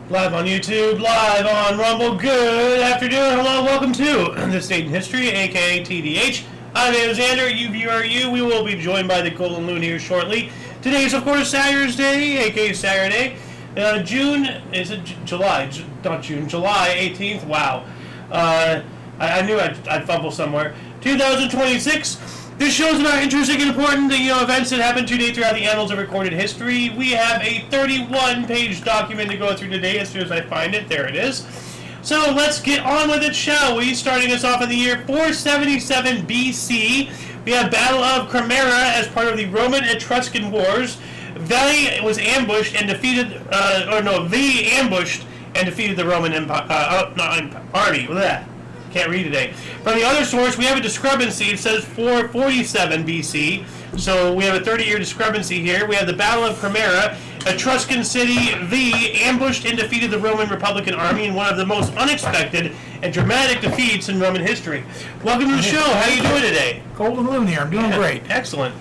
Live on YouTube, live on Rumble. Good afternoon, hello, welcome to This Date in History, aka TDH. I'm Alexander, you. We will be joined by the Golden Loon here shortly. Today is, of course, Saturday, aka Saturday. July 18th. Wow. I knew I'd fumble somewhere. 2026. This show is about interesting and important events that happened today throughout the annals of recorded history. We have a 31-page document to go through today. As soon as I find it, there it is. So let's get on with it, shall we? Starting us off in the year 477 BC, we have Battle of Cremera as part of the Roman-Etruscan Wars. Valley was ambushed and defeated, ambushed and defeated the Roman army. Blech. Can't read today. From the other source, we have a discrepancy. It says 447 BC. So we have a 30-year discrepancy here. We have the Battle of Cremera. Etruscan city V ambushed and defeated the Roman Republican army in one of the most unexpected and dramatic defeats in Roman history. Welcome to the show. How are you doing today? Golden Loon here. I'm doing great. Excellent.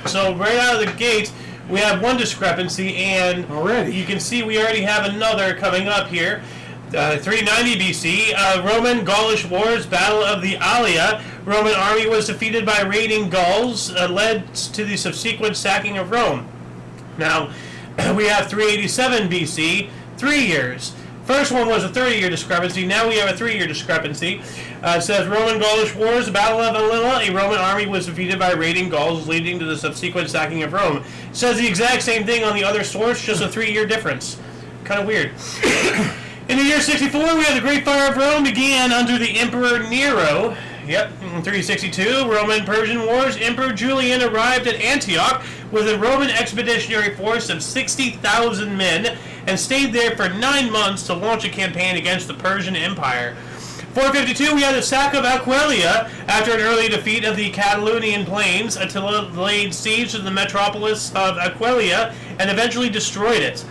So right out of the gate, we have one discrepancy, and already you can see we already have another coming up here. 390 BC, Roman Gaulish Wars, Battle of the Alia. Roman army was defeated by raiding Gauls, led to the subsequent sacking of Rome. Now, we have 387 BC, 3 years. First one was a 30-year discrepancy. Now we have a 3-year discrepancy. It says Roman Gaulish Wars, Battle of Alilla. A Roman army was defeated by raiding Gauls, leading to the subsequent sacking of Rome. It says the exact same thing on the other source, just a 3-year difference. Kind of weird. In the year 64, we have the Great Fire of Rome began under the Emperor Nero. Yep, in 362, Roman-Persian Wars. Emperor Julian arrived at Antioch with a Roman expeditionary force of 60,000 men and stayed there for 9 months to launch a campaign against the Persian Empire. 452, we had the sack of Aquileia. After an early defeat of the Catalonian plains, Attila laid siege to the metropolis of Aquileia and eventually destroyed it.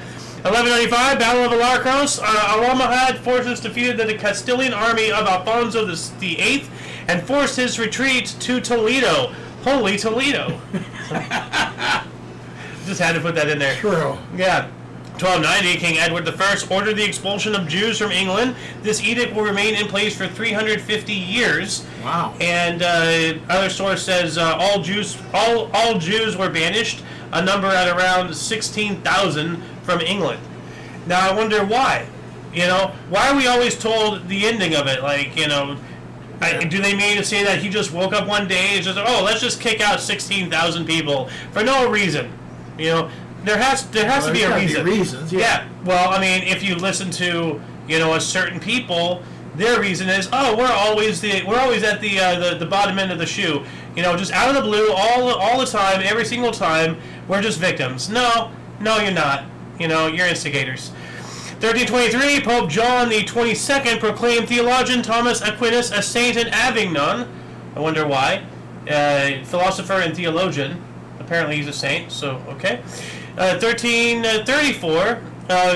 1195, Battle of Alarcos. Almohad forces defeated the Castilian army of Alfonso VIII and forced his retreat to Toledo. Holy Toledo. Just had to put that in there. True. Yeah. 1290, King Edward I ordered the expulsion of Jews from England. This edict will remain in place for 350 years. Wow. And other source says all Jews were banished, a number at around 16,000 from England. Now I wonder why. Why are we always told the ending of it? Like, do they mean to say that he just woke up one day and just, let's just kick out 16,000 people for no reason? There has to be a reason. Reasons, yeah. Well, I mean, if you listen to a certain people, their reason is, we're always at the bottom end of the shoe. Just out of the blue, all the time, every single time, we're just victims. No, you're not. You're instigators. 1323, Pope John the 22nd proclaimed theologian Thomas Aquinas a saint in Avignon. I wonder why. Philosopher and theologian. Apparently he's a saint, so okay. 1334,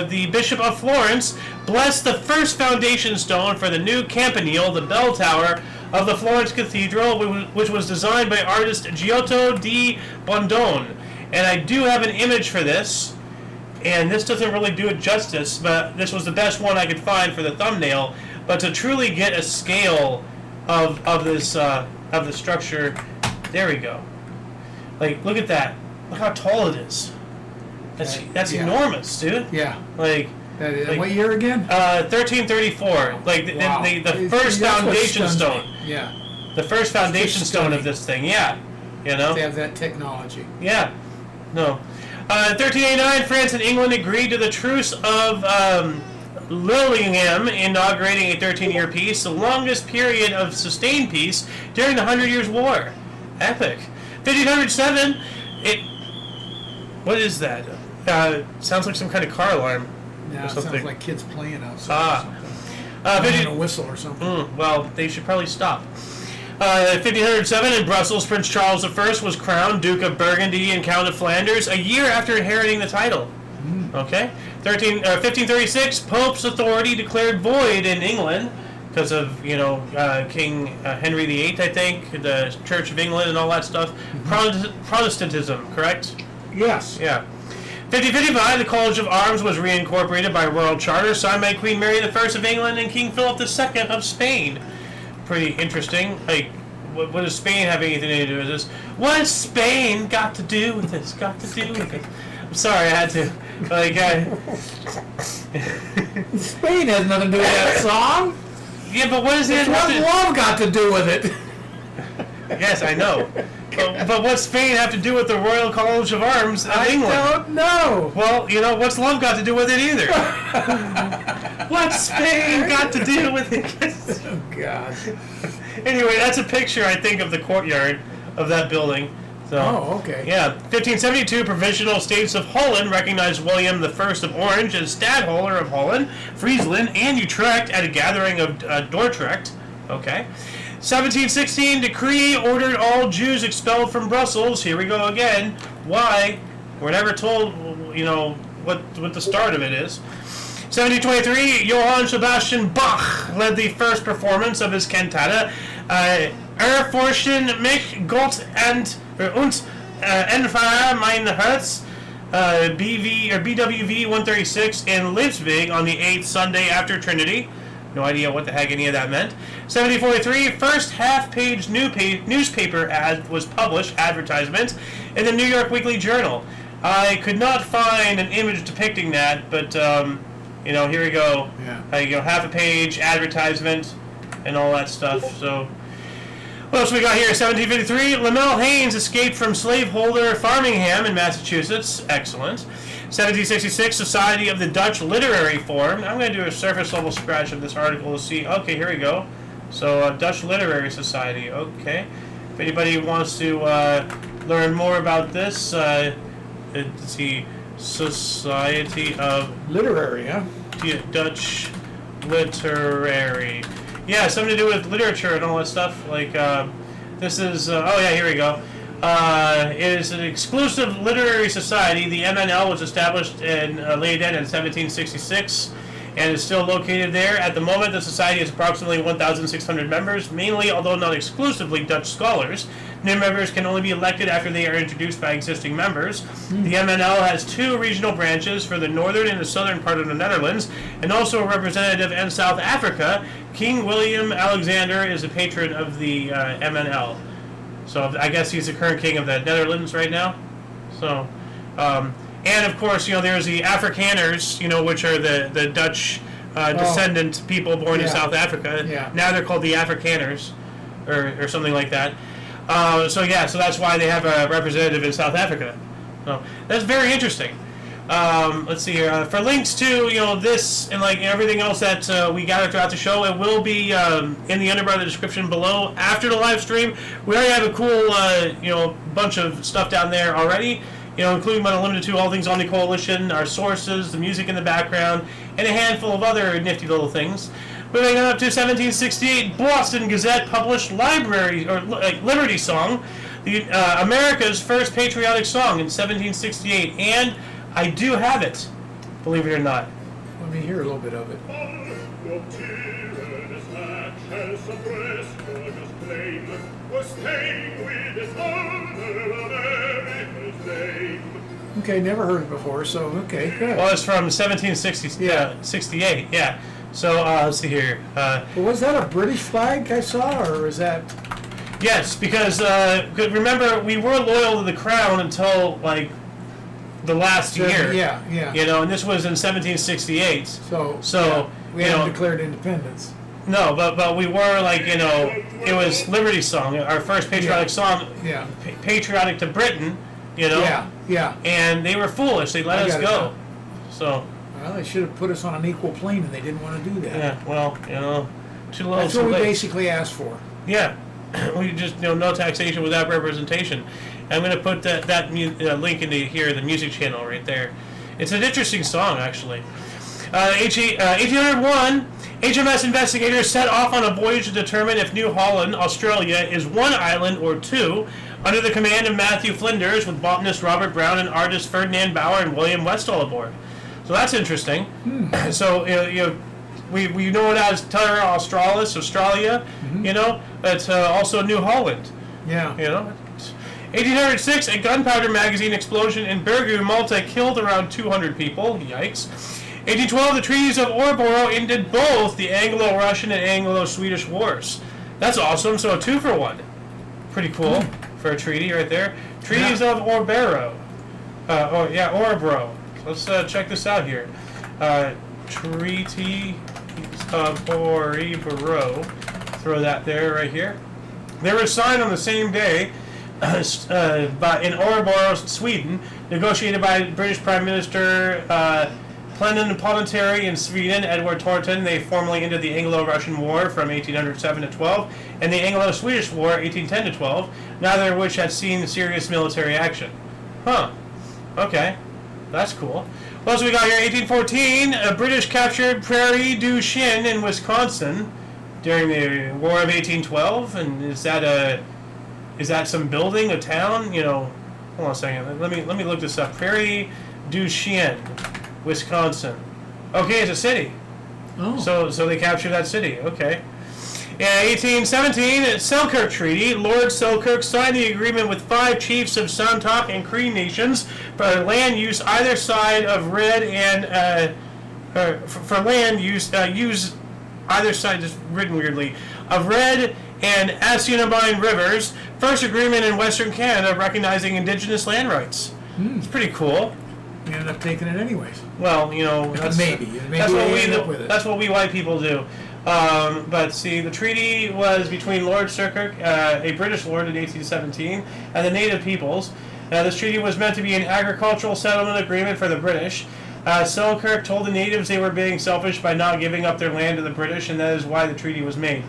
the Bishop of Florence blessed the first foundation stone for the new campanile, the bell tower of the Florence Cathedral, which was designed by artist Giotto di Bondone. And I do have an image for this. And this doesn't really do it justice, but this was the best one I could find for the thumbnail. But to truly get a scale of the structure, there we go. Like, look at that. Look how tall it is. That's enormous, dude. Yeah. Like what year again? 1334. Like wow. the first foundation stone. Yeah. The first foundation stone of this thing. Yeah. They have that technology. Yeah. No. 1389, France and England agreed to the Truce of Lillingham, inaugurating a 13-year peace, the longest period of sustained peace during the 100 Years' War. Epic. 1507, what is that? Sounds like some kind of car alarm. Yeah, it sounds like kids playing outside or something. A whistle or something. Well, they should probably stop. 1507, in Brussels, Prince Charles I was crowned Duke of Burgundy and Count of Flanders a year after inheriting the title. Okay. 1536, Pope's authority declared void in England because of, King Henry VIII, I think, the Church of England and all that stuff. Protestantism, correct? Yes. Yeah. 5055, the College of Arms was reincorporated by royal charter signed by Queen Mary I of England and King Philip II of Spain. Pretty interesting. Like, what does Spain have anything to do with this? What has Spain got to do with this? Got to do with it? I'm sorry, I had to. Like, Spain has nothing to do with that song. Yeah, but what does it have to... love got to do with it? Yes, I know. But what's Spain have to do with the Royal College of Arms of England? I don't know. Well, you know, what's love got to do with it either? What's Spain got to do with it? Oh, God. Anyway, that's a picture, I think, of the courtyard of that building. So, okay. Yeah. 1572, Provisional States of Holland recognized William I of Orange as Stadtholder of Holland, Friesland, and Utrecht at a gathering of Dordrecht. Okay. 1716, decree ordered all Jews expelled from Brussels. Here we go again. Why? We're never told, you know, what the start of it is. 1723, Johann Sebastian Bach led the first performance of his cantata, Erforschen mich Gott und entfahre mein Herz, BWV 136 in Leipzig on the 8th Sunday after Trinity. No idea what the heck any of that meant. 1743, first half-page newspaper ad was published, advertisement, in the New York Weekly Journal. I could not find an image depicting that, but, you know, here we go. Yeah. You know, half a page, advertisement, and all that stuff. So, what else we got here? 1753, Lamell Haynes escaped from slaveholder Farmingham in Massachusetts. Excellent. 1766, Society of the Dutch Literary Forum. I'm going to do a surface level scratch of this article to see. Okay, here we go. So, Dutch Literary Society. Okay. If anybody wants to learn more about this, let's see. Society of Literary, huh? Dutch Literary. Yeah, something to do with literature and all that stuff. Like, this is, oh yeah, here we go. It is an exclusive literary society. The MNL was established in Leiden in 1766 and is still located there. At the moment, the society has approximately 1,600 members, mainly, although not exclusively, Dutch scholars. New members can only be elected after they are introduced by existing members. The MNL has two regional branches for the northern and the southern part of the Netherlands, and also a representative in South Africa. King William Alexander is a patron of the MNL. So I guess he's the current king of the Netherlands right now. So, and of course, you know, there's the Afrikaners, you know, which are the Dutch descendant people born in South Africa. Yeah. Now they're called the Afrikaners, or something like that. So that's why they have a representative in South Africa. So that's very interesting. Let's see here. For links to, you know, this and like everything else that we gathered throughout the show, it will be in the underbar, the description below after the live stream. We already have a cool, you know, bunch of stuff down there already, you know, including but unlimited to all things Omni Coalition, our sources, the music in the background, and a handful of other nifty little things. Moving on up to 1768, Boston Gazette published Liberty Song, the America's first patriotic song in 1768, and I do have it, believe it or not. Let me hear a little bit of it. Okay, never heard it before, so okay, good. Well, it's from 1768, yeah. So, let's see here. Well, was that a British flag I saw, or is that... Yes, because, remember, we were loyal to the crown until, like, the last year. Yeah. You know, and this was in 1768. So we hadn't declared independence. No, but we were, like, you know, it was Liberty Song, our first patriotic song. Yeah. Patriotic to Britain, you know. Yeah. And they were foolish. They let us go. So. Well, they should have put us on an equal plane, and they didn't want to do that. Yeah, well, you know, too low. That's what we basically asked for. Yeah. We just, you know, no taxation without representation. I'm going to put that link into here, the music channel right there. It's an interesting song, actually. 1801, HMS investigators set off on a voyage to determine if New Holland, Australia, is one island or two, under the command of Matthew Flinders, with botanist Robert Brown and artists Ferdinand Bauer and William Westall aboard. So that's interesting. So, we know it as Terra Australis, Australia, you know, but also New Holland. Yeah. You know. 1806, a gunpowder magazine explosion in Bergu, Malta killed around 200 people. Yikes. 1812, the treaties of Orebro ended both the Anglo-Russian and Anglo-Swedish wars. That's awesome. So a 2-for-1. Pretty cool for a treaty right there. Treaties of Orebro. Orebro. Let's check this out here. Treaty of Orebro. Throw that there, right here. They were signed on the same day in Orebro, Sweden, negotiated by British Prime Minister plenipotentiary in Sweden, Edward Thornton. They formally ended the Anglo-Russian War from 1807 to 12, and the Anglo-Swedish War, 1810 to 12, neither of which had seen serious military action. Huh. Okay. That's cool. What else we got here? 1814, British captured Prairie du Chien in Wisconsin during the War of 1812, and is that some building, a town? You know, hold on a second. Let me look this up. Prairie du Chien, Wisconsin. Okay, it's a city. Oh. So they captured that city. Okay. In 1817, Selkirk Treaty. Lord Selkirk signed the agreement with 5 chiefs of Santok and Cree nations for land use either side of Red and for land use either side, just written weirdly, of Red and Assinniboine rivers. First agreement in Western Canada recognizing Indigenous land rights. It's pretty cool. We ended up taking it anyways. Well, you know, that's what we white people do. But see, the treaty was between Lord Selkirk, a British lord in 1817, and the native peoples. This treaty was meant to be an agricultural settlement agreement for the British. Selkirk told the natives they were being selfish by not giving up their land to the British, and that is why the treaty was made.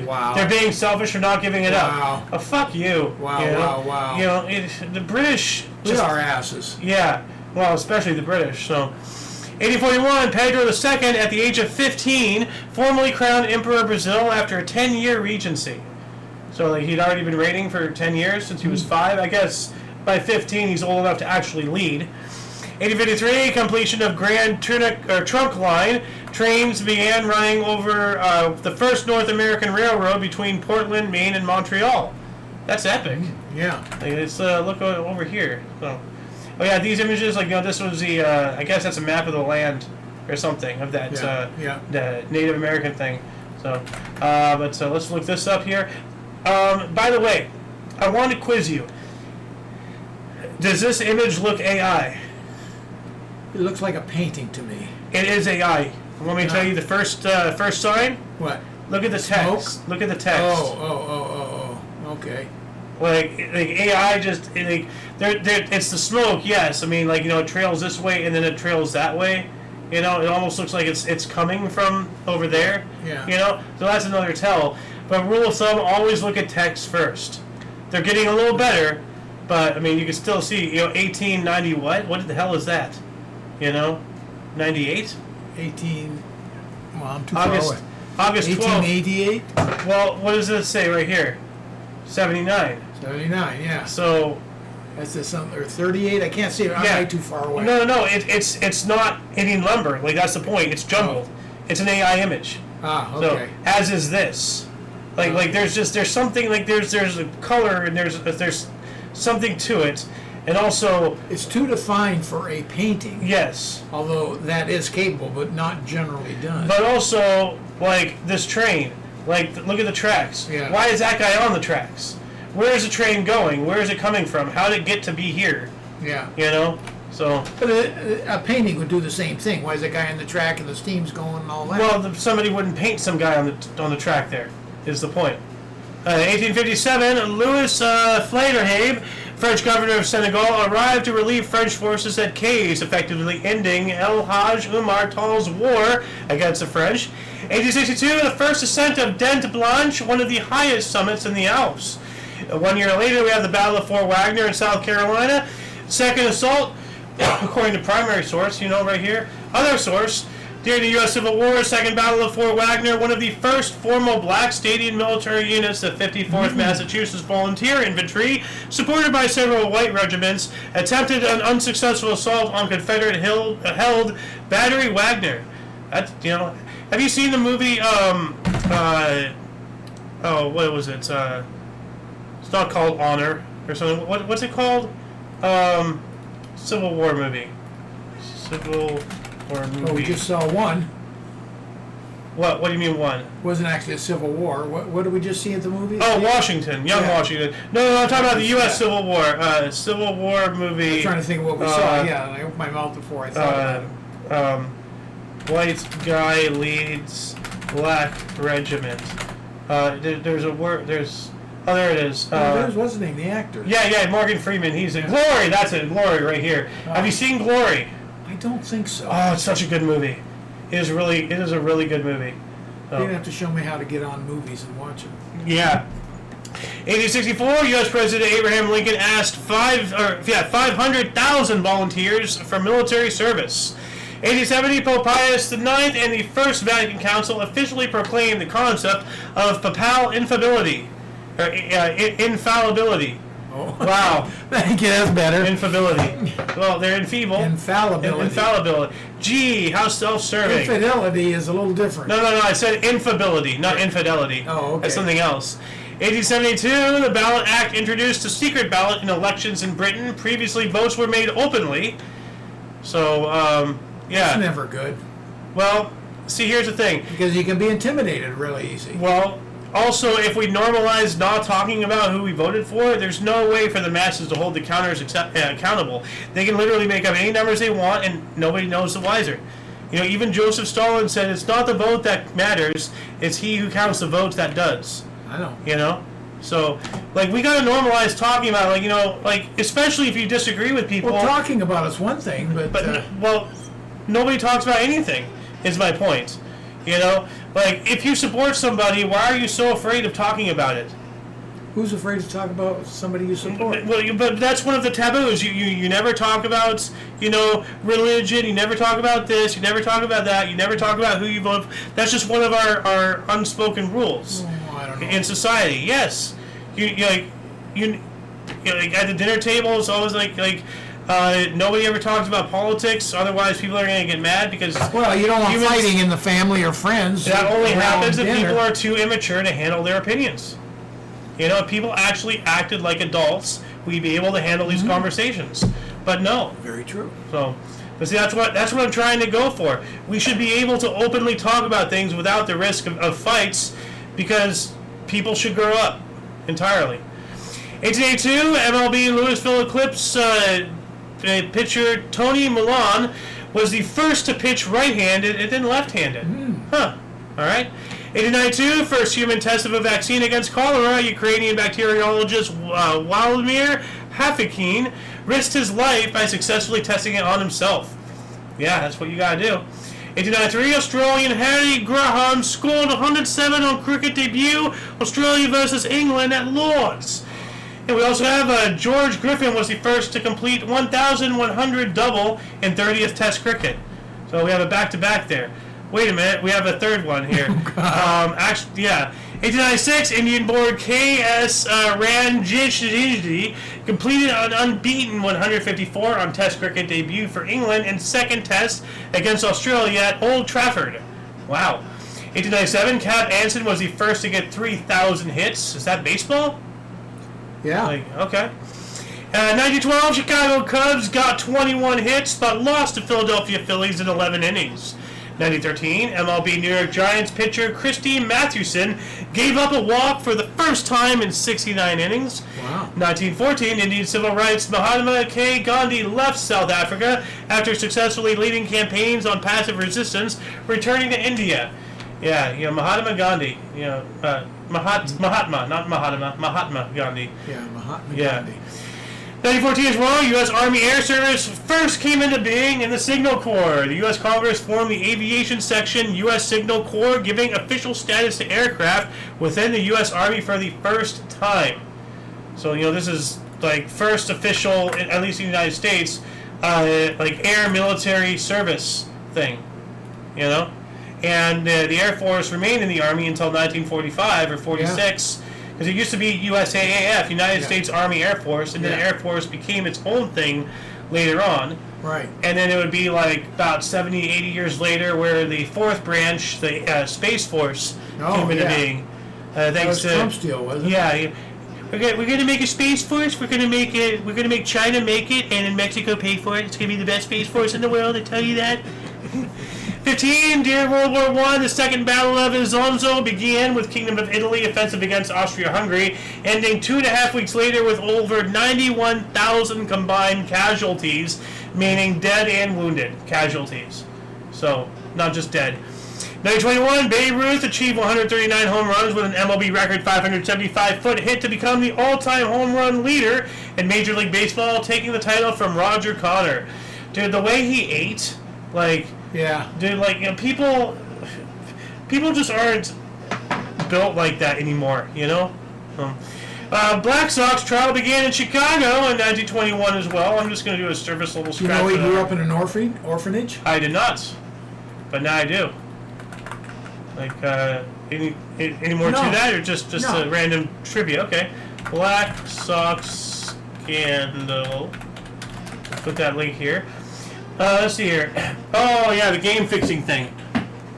Wow. They're being selfish for not giving it up. Oh, fuck you. Wow, you know? wow. You know, the British... Just our asses. Yeah. Well, especially the British, so... 1841, Pedro II, at the age of 15, formally crowned Emperor of Brazil after a 10-year regency. So he'd already been reigning for 10 years since he was 5. I guess by 15 he's old enough to actually lead. 1853, completion of Grand Trunk Line. Trains began running over the first North American railroad between Portland, Maine, and Montreal. That's epic. Yeah. Let's look over here. So. Oh yeah, these images, like, you know, this was the, I guess that's a map of the land or something of that the Native American thing. So, let's look this up here. By the way, I want to quiz you. Does this image look AI? It looks like a painting to me. It is AI. Want me to tell you the first sign? What? Look at the text. Smoke? Look at the text. Oh. Okay. Like AI just it's the smoke, yes. I mean, like, you know, it trails this way and then it trails that way. You know, it almost looks like it's coming from over there. Yeah. You know, so that's another tell. But rule of thumb, always look at text first. They're getting a little better, but I mean, you can still see. You know, 1890 what? What the hell is that? You know, 98. 18. Well, I'm too far away. August 12th. 1888. Well, what does it say right here? 79. 79, yeah. So that's or 38. I can't see it. I'm way too far away. No. It's not any number. Like, that's the point. It's jumbled. It's an AI image. Ah, okay. So as is this. Like there's something, like there's a color and there's something to it, and also it's too defined for a painting. Yes. Although that is capable, but not generally done. But also, like, this train. Like, look at the tracks. Yeah. Why is that guy on the tracks? Where is the train going? Where is it coming from? How did it get to be here? Yeah. You know? So. But a painting would do the same thing. Why is that guy on the track and the steam's going and all that? Well, somebody wouldn't paint some guy on the track there, is the point. 1857, Louis Flaterhabe, French governor of Senegal, arrived to relieve French forces at Cays, effectively ending El Hajj Umar Tal's war against the French. 1862, the first ascent of Dent Blanche, one of the highest summits in the Alps. 1 year later, we have the Battle of Fort Wagner in South Carolina. Second assault, according to primary source, you know, right here. Other source, during the U.S. Civil War, Second Battle of Fort Wagner, one of the first formal black stadium military units, the 54th Massachusetts Volunteer Infantry, supported by several white regiments, attempted an unsuccessful assault on Confederate-held Battery Wagner. That's, you know, have you seen the movie, what was it? It's not called Honor. or something. What's it called? Civil War movie. Civil War movie. Oh, we just saw one. What do you mean one? Wasn't actually a Civil War. What did we just see at the movie? Oh, Washington. Young Washington. No, I'm talking about the U.S. Civil War. Civil War movie. I'm trying to think of what we saw. Yeah, I opened my mouth before I thought of it. White guy leads black regiment. There's a word. Oh, there it is. What's his name? The actor. Yeah, Morgan Freeman. He's in Glory. That's it, Glory right here. Have you seen Glory? I don't think so. Oh, it's such a good movie. It is a really good movie. You're going to have to show me how to get on movies and watch them. Yeah. 1864, U.S. President Abraham Lincoln asked 500,000 volunteers for military service. 1870, Pope Pius IX and the First Vatican Council officially proclaimed the concept of papal infallibility. Infallibility. Oh. Wow. Thank you, that's better. Infallibility. Well, they're infeeble. Infallibility. Gee, how self-serving. Infidelity is a little different. No, I said infability, not infidelity. Oh, okay. That's something else. 1872, the Ballot Act introduced a secret ballot in elections in Britain. Previously, votes were made openly. So, yeah. That's never good. Well, see, here's the thing. Because you can be intimidated really easy. Well, also, if we normalize not talking about who we voted for, there's no way for the masses to hold the counters accountable. They can literally make up any numbers they want, and nobody knows the wiser. Even Joseph Stalin said it's not the vote that matters, it's he who counts the votes that does. I know. So, we got to normalize talking about it, especially if you disagree with people. Well, talking about it's one thing, but nobody talks about anything, is my point. If you support somebody, why are you so afraid of talking about it? Who's afraid to talk about somebody you support? Well, but that's one of the taboos. You never talk about, religion. You never talk about this. You never talk about that. You never talk about who you vote for. That's just one of our unspoken rules I don't know. in society. Yes, you at the dinner table, it's always nobody ever talks about politics. Otherwise, people are going to get mad because you don't want fighting in the family or friends. That only happens if people are too immature to handle their opinions. If people actually acted like adults, we'd be able to handle these conversations. But no. Very true. So, but see, that's what I'm trying to go for. We should be able to openly talk about things without the risk of fights, because people should grow up entirely. 1882, MLB Louisville Eclipse pitcher Tony Milan was the first to pitch right-handed and then left-handed. Huh. All right. 1892, first human test of a vaccine against cholera. Ukrainian bacteriologist Wladimir Hafikin risked his life by successfully testing it on himself. Yeah, that's what you gotta do. 1893, Australian Harry Graham scored 107 on cricket debut. Australia versus England at Lord's. And we also have George Griffin was the first to complete 1,100 double in 30th Test cricket. So we have a back-to-back there. Wait a minute, we have a third one here. 1896, Indian-born K.S. Ranjit completed an unbeaten 154 on Test cricket debut for England in second Test against Australia at Old Trafford. Wow. 1897, Cap Anson was the first to get 3,000 hits. Is that baseball? Yeah. Okay. 1912, Chicago Cubs got 21 hits, but lost to Philadelphia Phillies in 11 innings. 1913, MLB New York Giants pitcher Christy Mathewson gave up a walk for the first time in 69 innings. Wow. 1914, Indian civil rights Mahatma K. Gandhi left South Africa after successfully leading campaigns on passive resistance, returning to India. Yeah, Mahatma Gandhi. Mahatma, not Mahatma. Mahatma Gandhi. Yeah, Mahatma Gandhi. 1914 as well, U.S. Army Air Service first came into being in the Signal Corps. The U.S. Congress formed the Aviation Section U.S. Signal Corps, giving official status to aircraft within the U.S. Army for the first time. So, this is first official, at least in the United States, air military service thing, And the Air Force remained in the Army until 1945 or 46. Yeah. Because it used to be USAAF, United States Army Air Force, and then the Air Force became its own thing later on. Right. And then it would be about 70, 80 years later where the fourth branch, the Space Force, came into being. That was Trump's deal, wasn't it? Yeah. We're gonna make a space force. We're gonna make it. We're gonna make China make it, and then Mexico pay for it. It's gonna be the best space force in the world. I tell you that. 15. During World War I, the Second Battle of Isonzo began with Kingdom of Italy offensive against Austria-Hungary, ending 2.5 weeks later with over 91,000 combined casualties, meaning dead and wounded casualties. So, not just dead. 1921, Babe Ruth achieved 139 home runs with an MLB record 575-foot hit to become the all-time home run leader in Major League Baseball, taking the title from Roger Connor. Dude, the way he ate, like... Yeah. Dude, like, you know, people just aren't built like that anymore, you know? Black Sox trial began in Chicago in 1921 as well. I'm just going to do a service level scratch. You know he grew up in an orphanage? I did not, but now I do. Like, any more to that, or just a random trivia? Okay. Black Sox scandal. Let's put that link here. Let's see here. Oh, yeah, the game-fixing thing.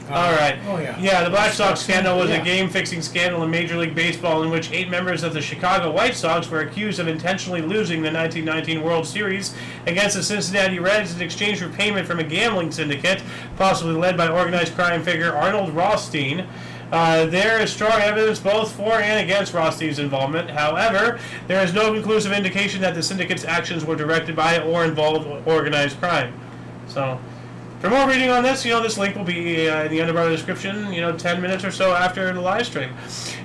All right. Oh, yeah. Yeah, the Black Sox scandal was a game-fixing scandal in Major League Baseball in which 8 members of the Chicago White Sox were accused of intentionally losing the 1919 World Series against the Cincinnati Reds in exchange for payment from a gambling syndicate, possibly led by organized crime figure Arnold Rothstein. There is strong evidence both for and against Rothstein's involvement. However, there is no conclusive indication that the syndicate's actions were directed by or involved organized crime. So, for more reading on this, this link will be in the underbar description, 10 minutes or so after the live stream.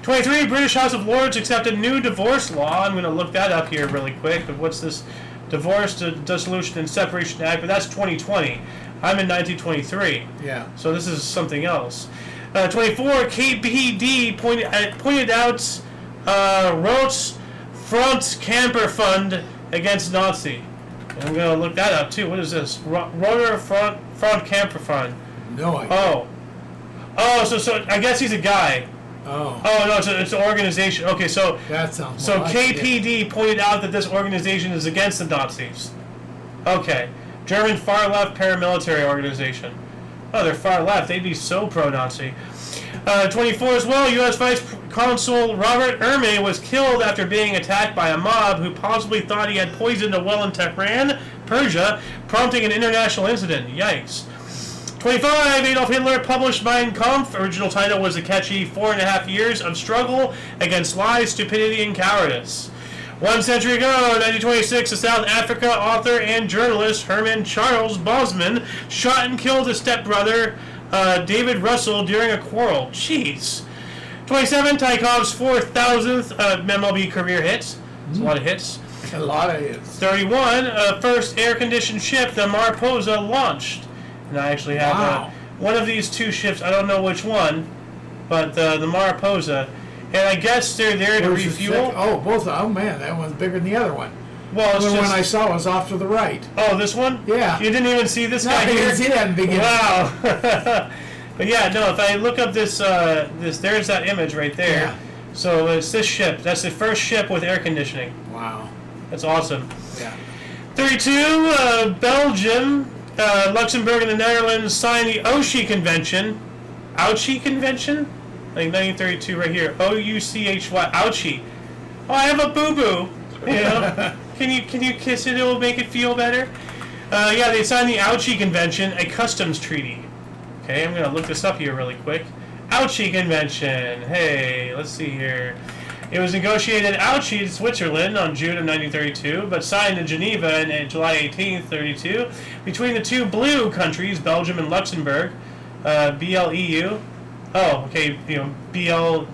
23, British House of Lords accepted new divorce law. I'm going to look that up here really quick. But what's this Divorce, Dissolution, and Separation Act? But that's 2020. I'm in 1923. Yeah. So this is something else. 24, KPD pointed out Roth's Front Camper Fund against Nazi. I'm going to look that up, too. What is this? Rotor Front Camper Fund. No idea. Oh, so I guess he's a guy. Oh. Oh, no, it's an organization. Okay, so... That sounds So like KPD pointed out that this organization is against the Nazis. Okay. German far-left paramilitary organization. Oh, they're far-left. They'd be so pro-Nazi. 24 as well, U.S. Vice Consul Robert Ermey was killed after being attacked by a mob who possibly thought he had poisoned a well in Tehran, Persia, prompting an international incident. Yikes. 25, Adolf Hitler published Mein Kampf. Original title was a catchy 4.5 years of struggle against lies, stupidity, and cowardice. 1 century ago, 1926, a South Africa author and journalist, Herman Charles Bosman, shot and killed his stepbrother, David Russell, during a quarrel. Jeez. 27, Tchaikovsky's 4,000th MLB career hits. That's a lot of hits. A lot of hits. 31, first air-conditioned ship, the Mariposa, launched. And I actually have one of these 2 ships. I don't know which one, but the Mariposa. And I guess they're there to refuel. Oh, both. Oh, man, that one's bigger than the other one. Well, the other one I saw was off to the right. Oh, this one? Yeah. You didn't even see this guy here? I didn't see that in the beginning. Wow. But yeah, no, if I look up this, there's that image right there. Yeah. So it's this ship. That's the first ship with air conditioning. Wow. That's awesome. Yeah. 32, Belgium, Luxembourg, and the Netherlands signed the Ouchy Convention. Ouchy Convention? Like 1932 right here. O-U-C-H-Y. Ouchy. Oh, I have a boo-boo. Can you kiss it? It will make it feel better. Yeah, they signed the Ouchy Convention, a customs treaty. Okay, I'm going to look this up here really quick. Ouchy Convention. Hey, let's see here. It was negotiated in Ouchy, Switzerland on June of 1932, but signed in Geneva on July 18th, 32, between the 2 blue countries, Belgium and Luxembourg, BLEU. Oh, okay, BL,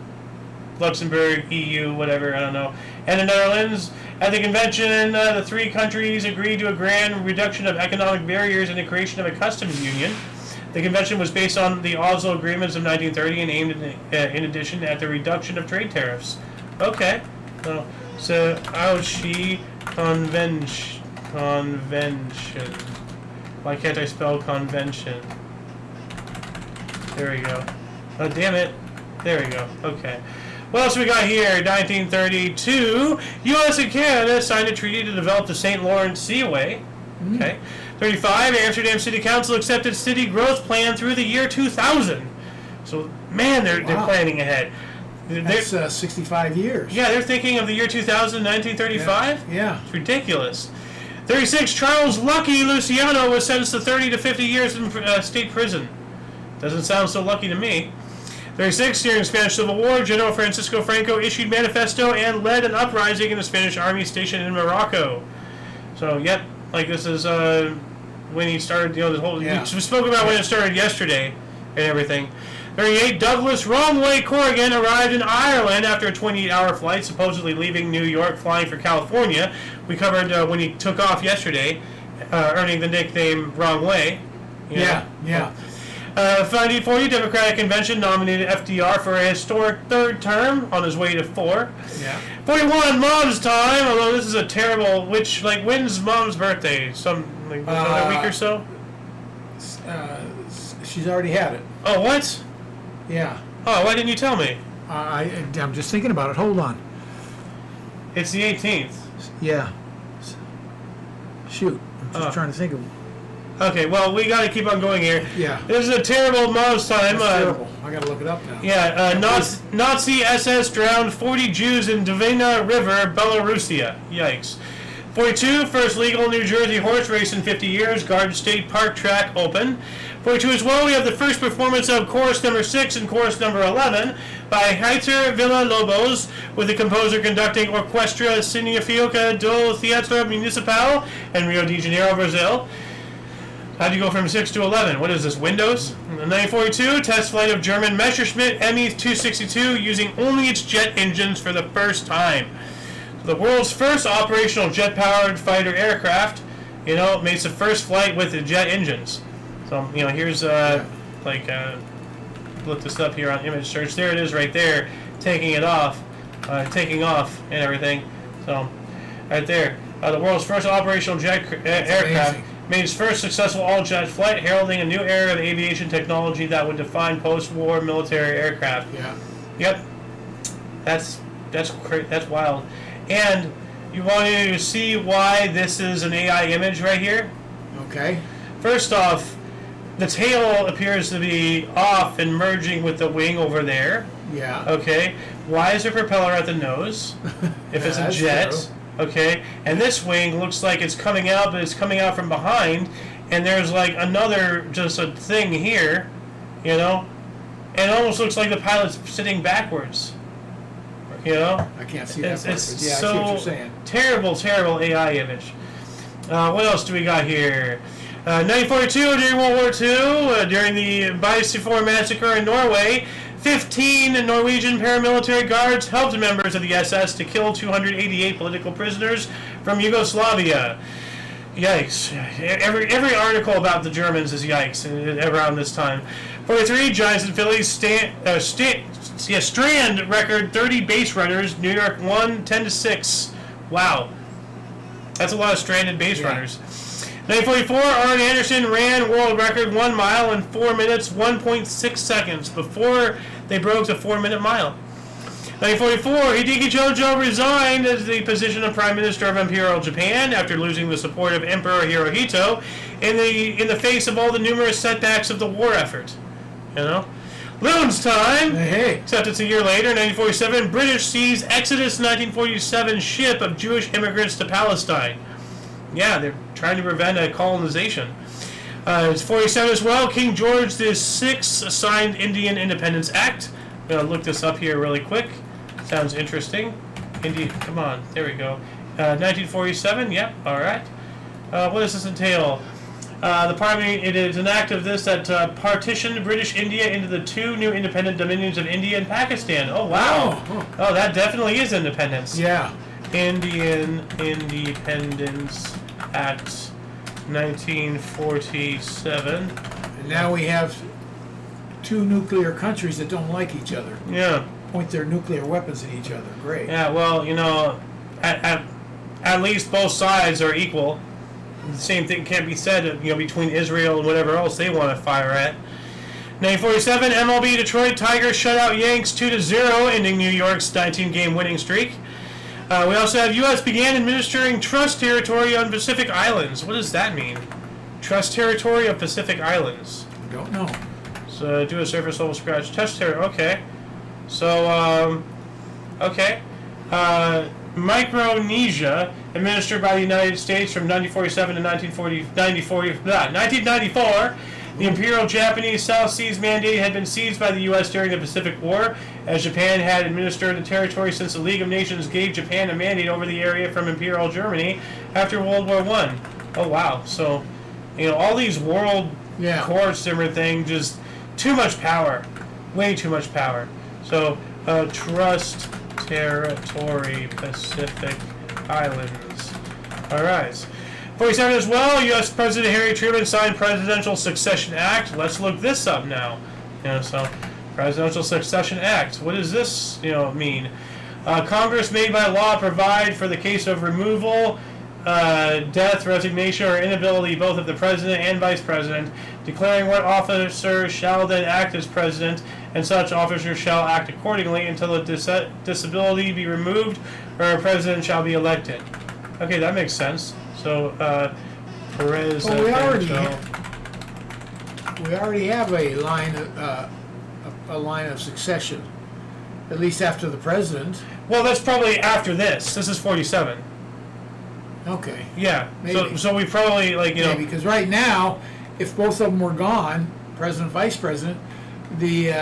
Luxembourg, EU, whatever, I don't know. And the Netherlands. At the convention, the 3 countries agreed to a grand reduction of economic barriers and the creation of a customs union. The convention was based on the Oslo Agreements of 1930 and aimed, in addition, at the reduction of trade tariffs. Okay. So Ouchy Convention. Why can't I spell convention? There we go. Oh, damn it. There we go. Okay. What else we got here? 1932, U.S. and Canada signed a treaty to develop the St. Lawrence Seaway. Okay. 35, Amsterdam City Council accepted city growth plan through the year 2000. So, man, they're planning ahead. That's 65 years. Yeah, they're thinking of the year 2000, 1935? Yeah. It's ridiculous. 36, Charles Lucky Luciano was sentenced to 30 to 50 years in state prison. Doesn't sound so lucky to me. 36, during the Spanish Civil War, General Francisco Franco issued manifesto and led an uprising in the Spanish army stationed in Morocco. So, yep, like this is when he started, this whole... We spoke about when it started yesterday and everything. 38, Douglas Romway Corrigan arrived in Ireland after a 28-hour flight, supposedly leaving New York, flying for California. We covered when he took off yesterday, earning the nickname Wrong Way. Yeah. 1940, Democratic Convention nominated FDR for a historic third term on his way to 4. Yeah. 41, Mom's Time, although this is a terrible, when's Mom's birthday? Another week or so? She's already had it. Oh, what? Yeah. Oh, why didn't you tell me? I'm just thinking about it. Hold on. It's the 18th. Yeah. Shoot. I'm just trying to think of... Okay, well, we got to keep on going here. Yeah. This is a terrible Mom's Time. That's terrible. I got to look it up now. Yeah, Nazi SS drowned 40 Jews in Dvina River, Belarusia. Yikes. 42, first legal New Jersey horse race in 50 years, Garden State Park track open. 42 as well, we have the first performance of chorus number 6 and chorus number 11 by Heitor Villa-Lobos, with the composer conducting Orquestra Sinfónica do Teatro Municipal in Rio de Janeiro, Brazil. How'd you go from 6 to 11? What is this, Windows? 1942, test flight of German Messerschmitt Me-262 using only its jet engines for the first time. The world's first operational jet-powered fighter aircraft, makes the first flight with the jet engines. So, here's, look this up here on image search. There it is right there, taking off and everything. So, right there. The world's first operational jet aircraft made its first successful all-jet flight, heralding a new era of aviation technology that would define post-war military aircraft. Yeah. Yep. That's crazy. That's wild. And you want to see why this is an AI image right here? Okay. First off, the tail appears to be off and merging with the wing over there. Yeah. Okay. Why is there a propeller at the nose? If it's a jet. True. Okay. And this wing looks like it's coming out, but it's coming out from behind. And there's like another, just a thing here, And it almost looks like the pilot's sitting backwards. I can't see that. It's I see what you're saying. Terrible AI image. What else do we got here? 1942, during World War II, during the Massacre Massacre in Norway, 15 Norwegian paramilitary guards helped members of the SS to kill 288 political prisoners from Yugoslavia. Yikes. Every article about the Germans is yikes around this time. 43, Giants and Phillies strand record 30 base runners. New York won 10-6. Wow. That's a lot of stranded base runners. 1944, Arn Anderson ran world record 1 mile in 4 minutes, 1.6 seconds before they broke the 4-minute mile. 1944, Hideki Jojo resigned as the position of Prime Minister of Imperial Japan after losing the support of Emperor Hirohito in the face of all the numerous setbacks of the war effort. Loon's time! Hey. Except it's a year later, 1947, British sees Exodus 1947 ship of Jewish immigrants to Palestine. Yeah, they're trying to prevent a colonization. It's 47 as well. King George VI signed Indian Independence Act. I'm going to look this up here really quick. Sounds interesting. Come on, there we go. 1947, yep, all right. What does this entail? It is an act of this that partitioned British India into the 2 new independent dominions of India and Pakistan. Oh, wow. Oh, that definitely is independence. Yeah. Indian Independence Act 1947. And now we have 2 nuclear countries that don't like each other. Yeah. Point their nuclear weapons at each other. Great. Yeah, well, at least both sides are equal. The same thing can't be said, between Israel and whatever else they want to fire at. 1947, MLB Detroit Tigers shut out Yanks 2-0, ending New York's 19-game winning streak. We also have U.S. began administering trust territory on Pacific Islands. What does that mean? Trust territory of Pacific Islands. I don't know. So do a surface level scratch. Trust territory. Okay. So, okay. Micronesia, administered by the United States from 1947 to 1994. The Imperial Japanese South Seas Mandate had been seized by the U.S. during the Pacific War, as Japan had administered the territory since the League of Nations gave Japan a mandate over the area from Imperial Germany after World War I. Oh, wow. So, all these world courts and everything, just too much power. Way too much power. So, trust territory, Pacific Islands. All right. 47 as well, U.S. President Harry Truman signed Presidential Succession Act. Let's look this up now. So Presidential Succession Act. What does this, mean? Congress made by law provide for the case of removal, death, resignation, or inability both of the president and vice president, declaring what officer shall then act as president, and such officer shall act accordingly until a disability be removed or a president shall be elected. Okay, that makes sense. So, presidential. Well, we already have a line of succession, at least after the president. Well, that's probably after this. This is 47. Okay. Yeah. Maybe. So we probably Maybe, because right now, if both of them were gone, president, vice president, the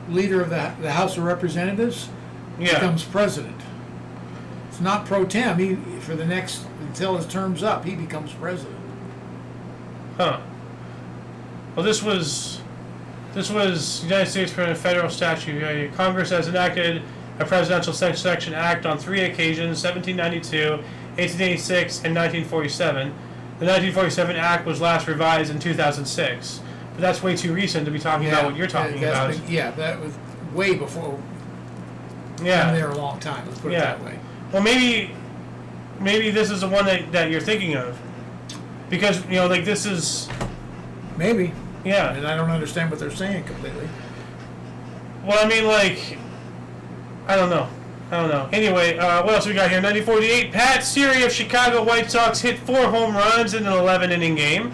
leader of the House of Representatives becomes president. It's not pro tem. Until his term's up, he becomes president. Huh. Well, this was United States federal statute. Congress has enacted a Presidential Succession Act on 3 occasions: 1792, 1886, and 1947. The 1947 Act was last revised in 2006. But that's way too recent to be talking about what you're talking about. That was way before. Yeah. Been there a long time. Let's put it that way. Well, maybe this is the one that you're thinking of, because this is maybe. Yeah. And I don't understand what they're saying completely. Well, I mean, I don't know. Anyway, what else we got here? 1948, Pat Siri of Chicago White Sox hit 4 home runs in an 11-inning game.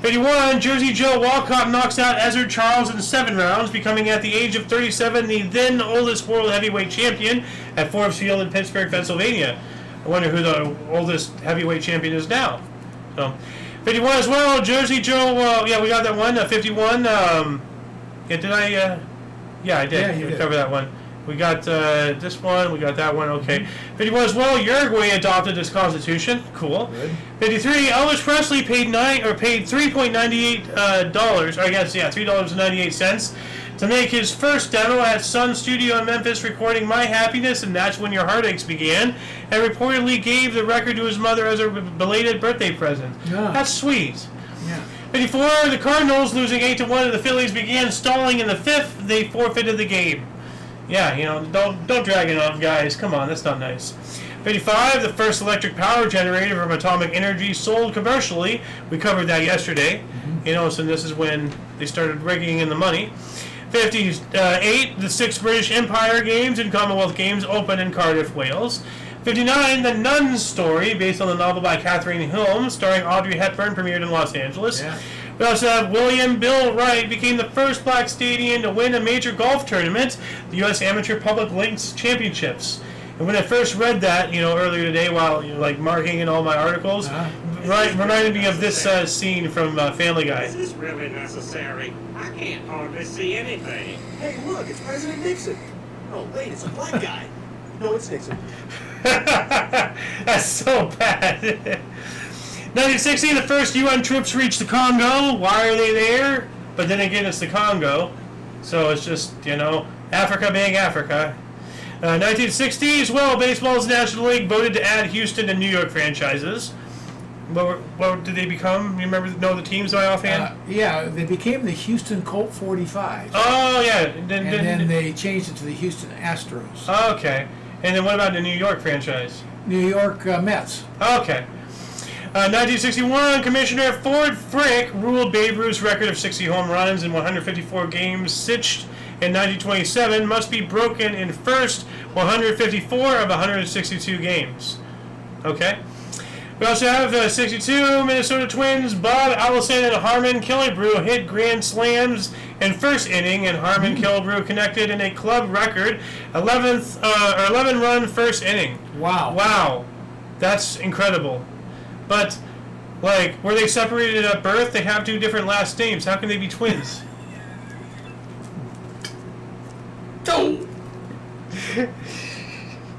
51, Jersey Joe Walcott knocks out Ezzard Charles in 7 rounds, becoming at the age of 37 the then oldest world heavyweight champion at Forbes Field in Pittsburgh, Pennsylvania. I wonder who the oldest heavyweight champion is now. So, 51 as well, Jersey Joe. We got that one. 51. Did I? Yeah, I did. Yeah, you did. Cover that one. We got this one. We got that one. Okay. 51 as well. Uruguay adopted its constitution. Cool. Good. 53. Elvis Presley paid $3.98 dollars. I guess $3.98 to make his first demo at Sun Studio in Memphis, recording "My Happiness" and "That's When Your Heartaches Began," and reportedly gave the record to his mother as a belated birthday present. Yeah. That's sweet. Yeah. 54. The Cardinals, losing 8-1 to the Phillies, began stalling in the 5th. They forfeited the game. Yeah, don't drag it on, guys. Come on, that's not nice. 55, the first electric power generator from atomic energy sold commercially. We covered that yesterday. Mm-hmm. So this is when they started raking in the money. 58, the 6 British Empire Games and Commonwealth Games open in Cardiff, Wales. 59, The Nun Story, based on the novel by Catherine Hulme, starring Audrey Hepburn, premiered in Los Angeles. Yeah. We also have William Bill Wright became the first black Canadian to win a major golf tournament, the U.S. Amateur Public Links Championships. And when I first read that, earlier today while marking in all my articles, reminded me of this scene from Family Guy. Is this really necessary? I can't hardly see anything. Hey, look, it's President Nixon. Oh, wait, it's a black guy. No, it's Nixon. That's so bad. 1960, the first UN troops reached the Congo. Why are they there? But then again, it's the Congo. So it's just, Africa being Africa. 1960 as well, Baseball's National League voted to add Houston and New York franchises. What did they become? You know the teams by offhand? They became the Houston Colt 45. Oh, yeah. Then they changed it to the Houston Astros. Oh, okay. And then what about the New York franchise? New York Mets. Okay. 1961, Commissioner Ford Frick ruled Babe Ruth's record of 60 home runs in 154 games sitched in 1927 must be broken in first 154 of 162 games. Okay. We also have 62 Minnesota Twins, Bob Allison and Harmon Killebrew hit grand slams in first inning, and Harmon Killebrew connected in a club record 11-run first inning. Wow. Wow. That's incredible. But, like, were they separated at birth? They have 2 different last names. How can they be twins? Oh.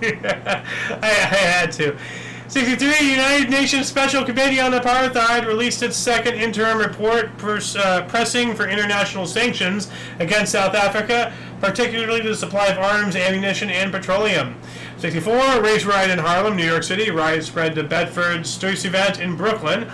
I had to. 63, United Nations Special Committee on Apartheid released its second interim report pressing for international sanctions against South Africa, particularly the supply of arms, ammunition, and petroleum. 64, race riot in Harlem, New York City. Riot spread to Bedford's Streisand in Brooklyn.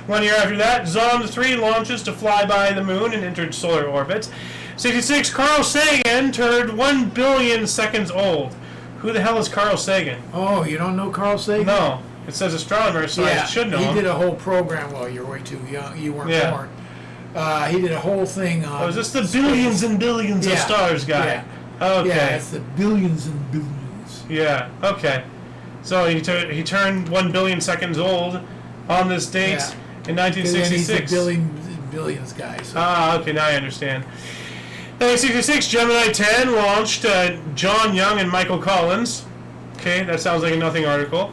1 year after that, Zond 3 launches to fly by the moon and entered solar orbit. 66, Carl Sagan turned 1 billion seconds old. Who the hell is Carl Sagan? Oh, you don't know Carl Sagan? No. It says astronomer, so I should know he him. did a whole program. Well, you're way too young. You weren't born. He did a whole thing on... Oh, is this the billions and billions of stars guy? Yeah. Okay. Yeah, it's the billions and billions. Yeah, okay. So he turned 1 billion seconds old on this date in 1966. He's a billions guy. So. Okay, now I understand. 1966, Gemini 10 launched John Young and Michael Collins. Okay, that sounds like a nothing article.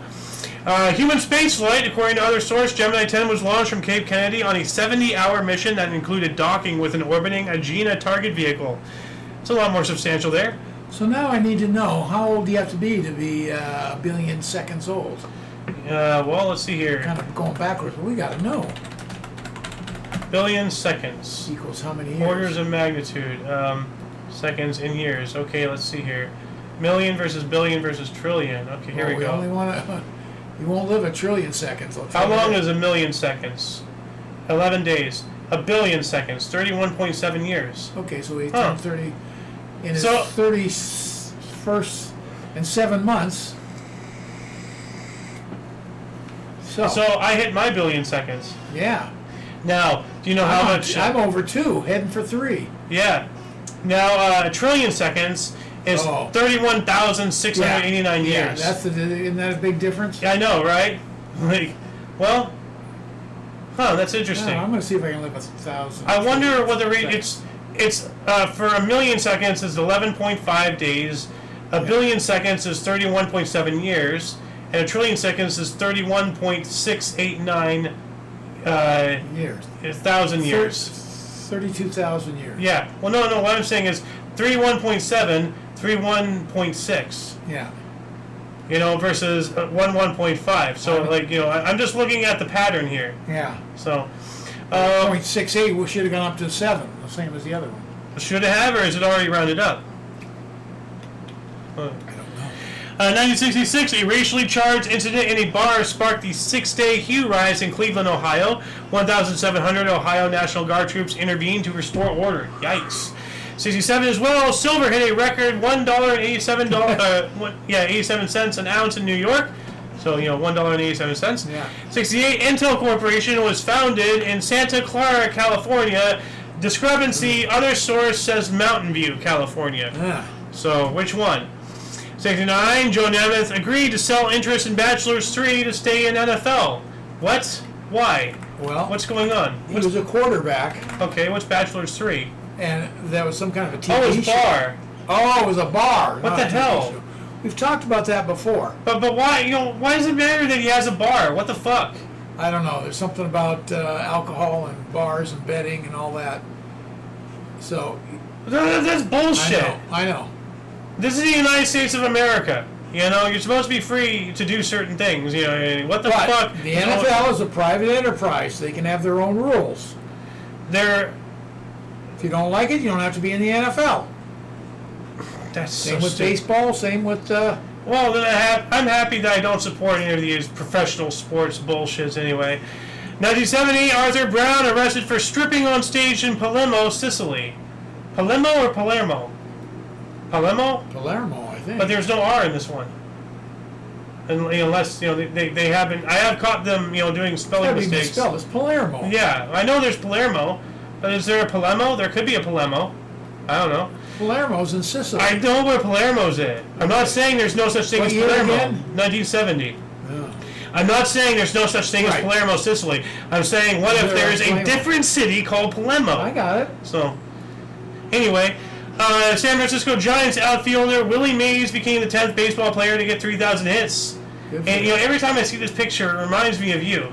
Human spaceflight, according to other source, Gemini 10 was launched from Cape Kennedy on a 70-hour mission that included docking with an orbiting Agena target vehicle. It's a lot more substantial there. So now I need to know, how old do you have to be a billion seconds old? Well, let's see here. Kind of going backwards, but we got to know. Billion seconds. Equals how many years? Orders of magnitude. Seconds in years. Okay, let's see here. Million versus billion versus trillion. Okay, here we go. Only want to... You won't live a trillion seconds. How long is a million seconds? 11 days. A billion seconds. 31.7 years. Okay, so he turned 30... In his 31st and 7 months. So I hit my billion seconds. Yeah. Now, do you know how much... I'm over 2, heading for 3. Yeah. Now, a trillion seconds is 31,689 years. Yeah, isn't that a big difference? Yeah, I know, right? Like, well, that's interesting. I'm going to see if I can live 1,000. I wonder what the rate... It's for a million seconds is 11.5 days, a billion seconds is 31.7 years, and a trillion seconds is 31.689 years. 1,000 years. 32,000 years. Yeah. Well, no. What I'm saying is 31.7, 31.6. Yeah. You know, versus 1.5. So, I'm just looking at the pattern here. Yeah. So. 0.68, we should have gone up to 7, the same as the other one. Should it have, or is it already rounded up? I don't know. 1966, a racially charged incident in a bar sparked the 6-day Hugh riots in Cleveland, Ohio. 1,700 Ohio National Guard troops intervened to restore order. Yikes. 67 as well, silver hit a record $1.87 an ounce in New York. So, $1.87. Yeah. 68, Intel Corporation was founded in Santa Clara, California. Discrepancy, other source says Mountain View, California. Yeah. So, which one? 69, Joe Namath agreed to sell interest in Bachelor's 3 to stay in NFL. What? Why? Well, what's going on? He was a quarterback. Okay, what's Bachelor's 3? And that was some kind of a TV show. Oh, it was bar. Oh, it was a bar. What the hell? We've talked about that before. But why, why does it matter that he has a bar? What the fuck? I don't know. There's something about alcohol and bars and betting and all that. So... That's bullshit. I know. This is the United States of America. You're supposed to be free to do certain things. What the fuck? The NFL is a private enterprise. They can have their own rules. If you don't like it, you don't have to be in the NFL. That's same with baseball, same with... Well, then I'm happy that I don't support any of these professional sports bullshits anyway. 1970, Arthur Brown arrested for stripping on stage in Palermo, Sicily. Palermo or Palermo? Palermo? Palermo, I think. But there's no R in this one. Unless, they haven't... I have caught them, doing spelling mistakes. It's Palermo. Yeah, I know there's Palermo, but is there a Palermo? There could be a Palermo. I don't know. Palermo's in Sicily. I know where Palermo's at. I'm not saying there's no such thing as Palermo. Again? 1970. Yeah. I'm not saying there's no such thing as Palermo, Sicily. I'm saying, what if there is a different city called Palermo? I got it. So, Anyway, San Francisco Giants outfielder Willie Mays became the 10th baseball player to get 3,000 hits. And every time I see this picture, it reminds me of you.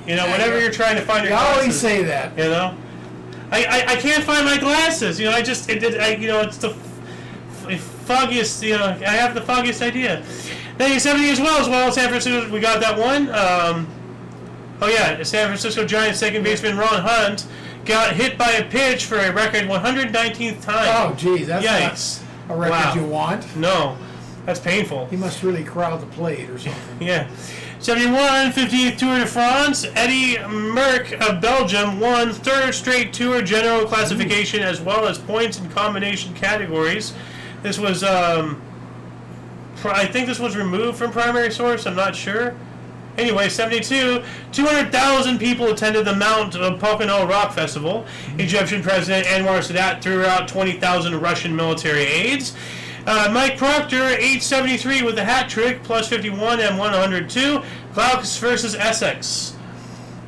Whenever you're trying to find your glasses. I always say that. I can't find my glasses. It's the foggiest. I have the foggiest idea. 1970 as well. San Francisco, we got that one. San Francisco Giants second baseman Ron Hunt got hit by a pitch for a record 119th time. Oh, geez, that's not a record you want. No, that's painful. He must really crowd the plate or something. Yeah. 71, 15th Tour de France. Eddie Merckx of Belgium won third straight Tour general classification as well as points and combination categories. This was, I think this was removed from primary source. I'm not sure. Anyway, 72, 200,000 people attended the Mount Pocono Rock Festival. Egyptian President Anwar Sadat threw out 20,000 Russian military aides. Mike Proctor, 873 with a hat trick, plus 51 and 102. Glaucus versus Essex.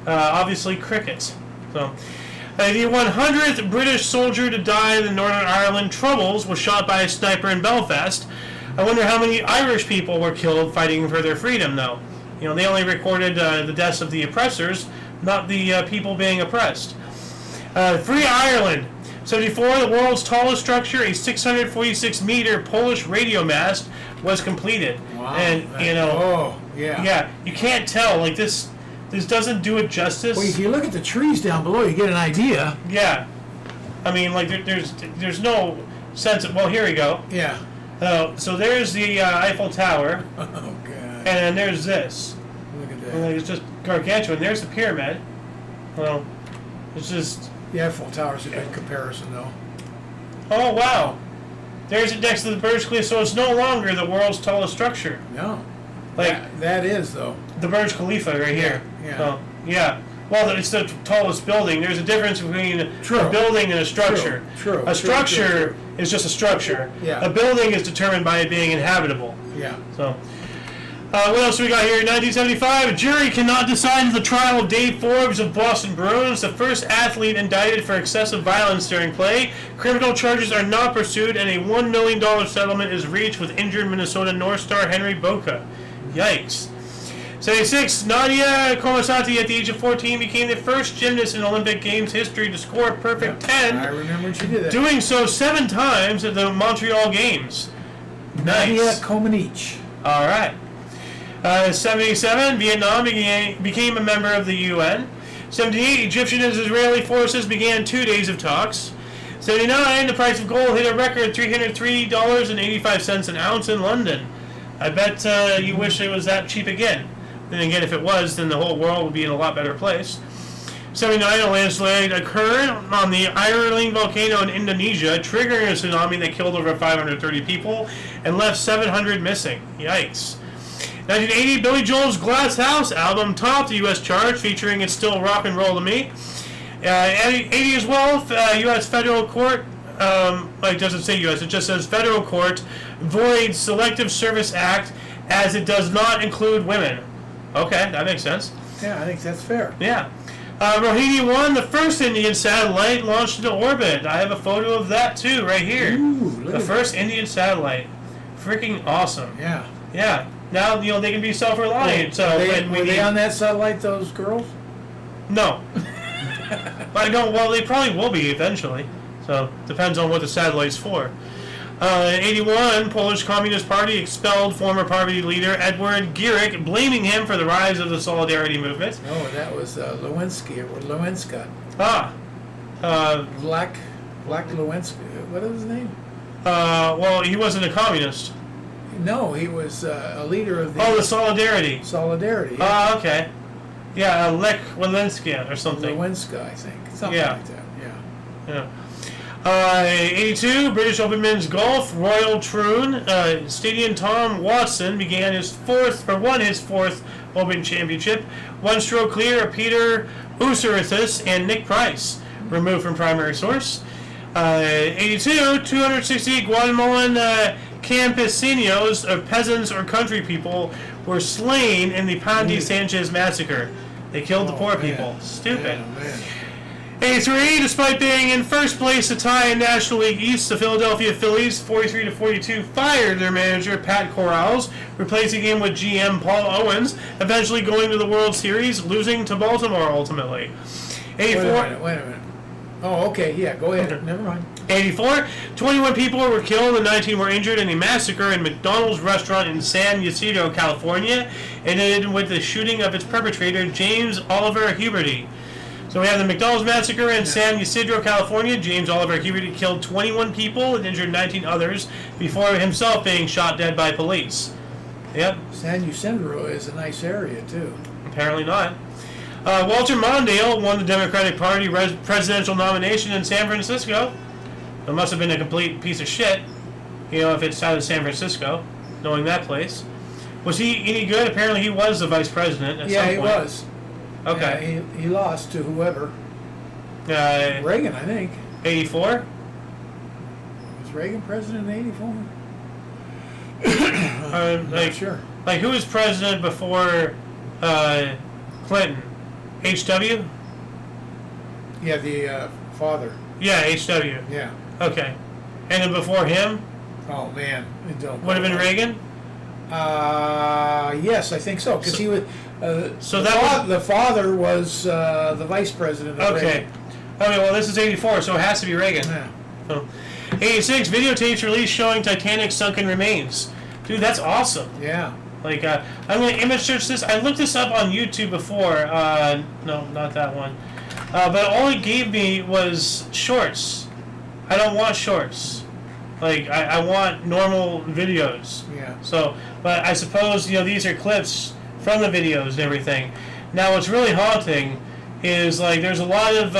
Obviously cricket. So, the 100th British soldier to die in the Northern Ireland Troubles was shot by a sniper in Belfast. I wonder how many Irish people were killed fighting for their freedom, though. They only recorded the deaths of the oppressors, not the people being oppressed. Free Ireland. 74, the world's tallest structure, a 646-meter Polish radio mast, was completed. Wow. And, yeah, you can't tell. Like, this doesn't do it justice. Well, if you look at the trees down below, you get an idea. Yeah. I mean, like, there's no sense of, well, here we go. Yeah. So there's the Eiffel Tower. Oh, God. And then there's this. Look at that. Well, it's just gargantuan. There's the pyramid. Well, it's just... The Eiffel Tower's a good comparison, though. Oh, wow. There's it next to the Burj Khalifa, so it's no longer the world's tallest structure. No. Like that is, though. The Burj Khalifa right here. Yeah. So, yeah. Well, it's the tallest building. There's a difference between a building and a structure. True. A structure is just a structure. Yeah. A building is determined by it being inhabitable. Yeah. So... what else we got here? In 1975, a jury cannot decide the trial of Dave Forbes of Boston Bruins, the first athlete indicted for excessive violence during play. Criminal charges are not pursued, and a $1 million settlement is reached with injured Minnesota North star Henry Boca. Yikes. 76, Nadia Comasati at the age of 14 became the first gymnast in Olympic Games history to score a perfect 10. I remember she did that. Doing so 7 times at the Montreal Games. Nadia Nice. Comaneci. All right. 77, Vietnam became a member of the UN. 78, Egyptian and Israeli forces began 2 days of talks. 79, the price of gold hit a record $303.85 an ounce in London. I bet you wish it was that cheap again. Then again, if it was, then the whole world would be in a lot better place. 79, a landslide occurred on the Ireland volcano in Indonesia, triggering a tsunami that killed over 530 people and left 700 missing. Yikes. 1980, Billy Joel's Glass House album topped the U.S. charts, featuring It's Still Rock and Roll to Me. 80 as well, U.S. federal court, it doesn't say U.S., it just says federal court, voids Selective Service Act as it does not include women. Okay, that makes sense. Yeah, I think that's fair. Yeah. Rohini 1, the first Indian satellite launched into orbit. I have a photo of that too, right here. Ooh, the first Indian satellite. Freaking awesome. Yeah. Yeah. Now, they can be self-reliant. Were they on that satellite, those girls? No. But well, they probably will be eventually. So, depends on what the satellite's for. In 81, Polish Communist Party expelled former party leader Edward Gierek, blaming him for the rise of the Solidarity movement. Oh, that was Lewinsky, or Lewinsky. Black Lewinsky. What is his name? Well, he wasn't a communist. No, he was a leader of the... Oh, the Solidarity. Solidarity, yeah. Oh, okay. Yeah, Lech Walensky or something. Lewinsky, I think. Something like that, yeah. 82, British Open Men's Golf, Royal Troon. Stadium Tom Watson won his fourth Open Championship. 1 stroke clear of Peter Usurithis and Nick Price, removed from primary source. 82, 260 Guatemalan campesinos, or peasants or country people, were slain in the Pandy Sanchez massacre. They killed the poor people. Stupid. Man. 83, despite being in first place to tie in National League East, the Philadelphia Phillies, 43-42, fired their manager, Pat Corrales, replacing him with GM Paul Owens, eventually going to the World Series, losing to Baltimore ultimately. 84. Wait a minute. Oh, okay, yeah, go ahead. Never mind. 84, 21 people were killed and 19 were injured in a massacre in McDonald's restaurant in San Ysidro, California. It ended with the shooting of its perpetrator, James Oliver Huberty. So we have the McDonald's massacre in San Ysidro, California. James Oliver Huberty killed 21 people and injured 19 others before himself being shot dead by police. Yep. San Ysidro is a nice area, too. Apparently not. Walter Mondale won the Democratic Party presidential nomination in San Francisco. It must have been a complete piece of shit, if it's out of San Francisco, knowing that place. Was he any good? Apparently he was the vice president at some point. Yeah, he was. Okay. Yeah, he lost to whoever. Reagan, I think. 84? Was Reagan president in 84? Not sure. Like, who was president before Clinton? H.W.? Yeah, the father. Yeah, H.W. Yeah. Okay. And then before him? Oh, man. Would have been Reagan? Yes, I think so. Because he was... the father was the vice president of Reagan. Okay, well, this is 84, so it has to be Reagan. Yeah. So, 86, videotapes released showing Titanic's sunken remains. Dude, that's awesome. Yeah. Like, I'm going to image search this. I looked this up on YouTube before. No, not that one. But all it gave me was shorts. I don't want shorts. Like, I want normal videos. Yeah. So, but I suppose, these are clips from the videos and everything. Now, what's really haunting is, like, there's a lot of,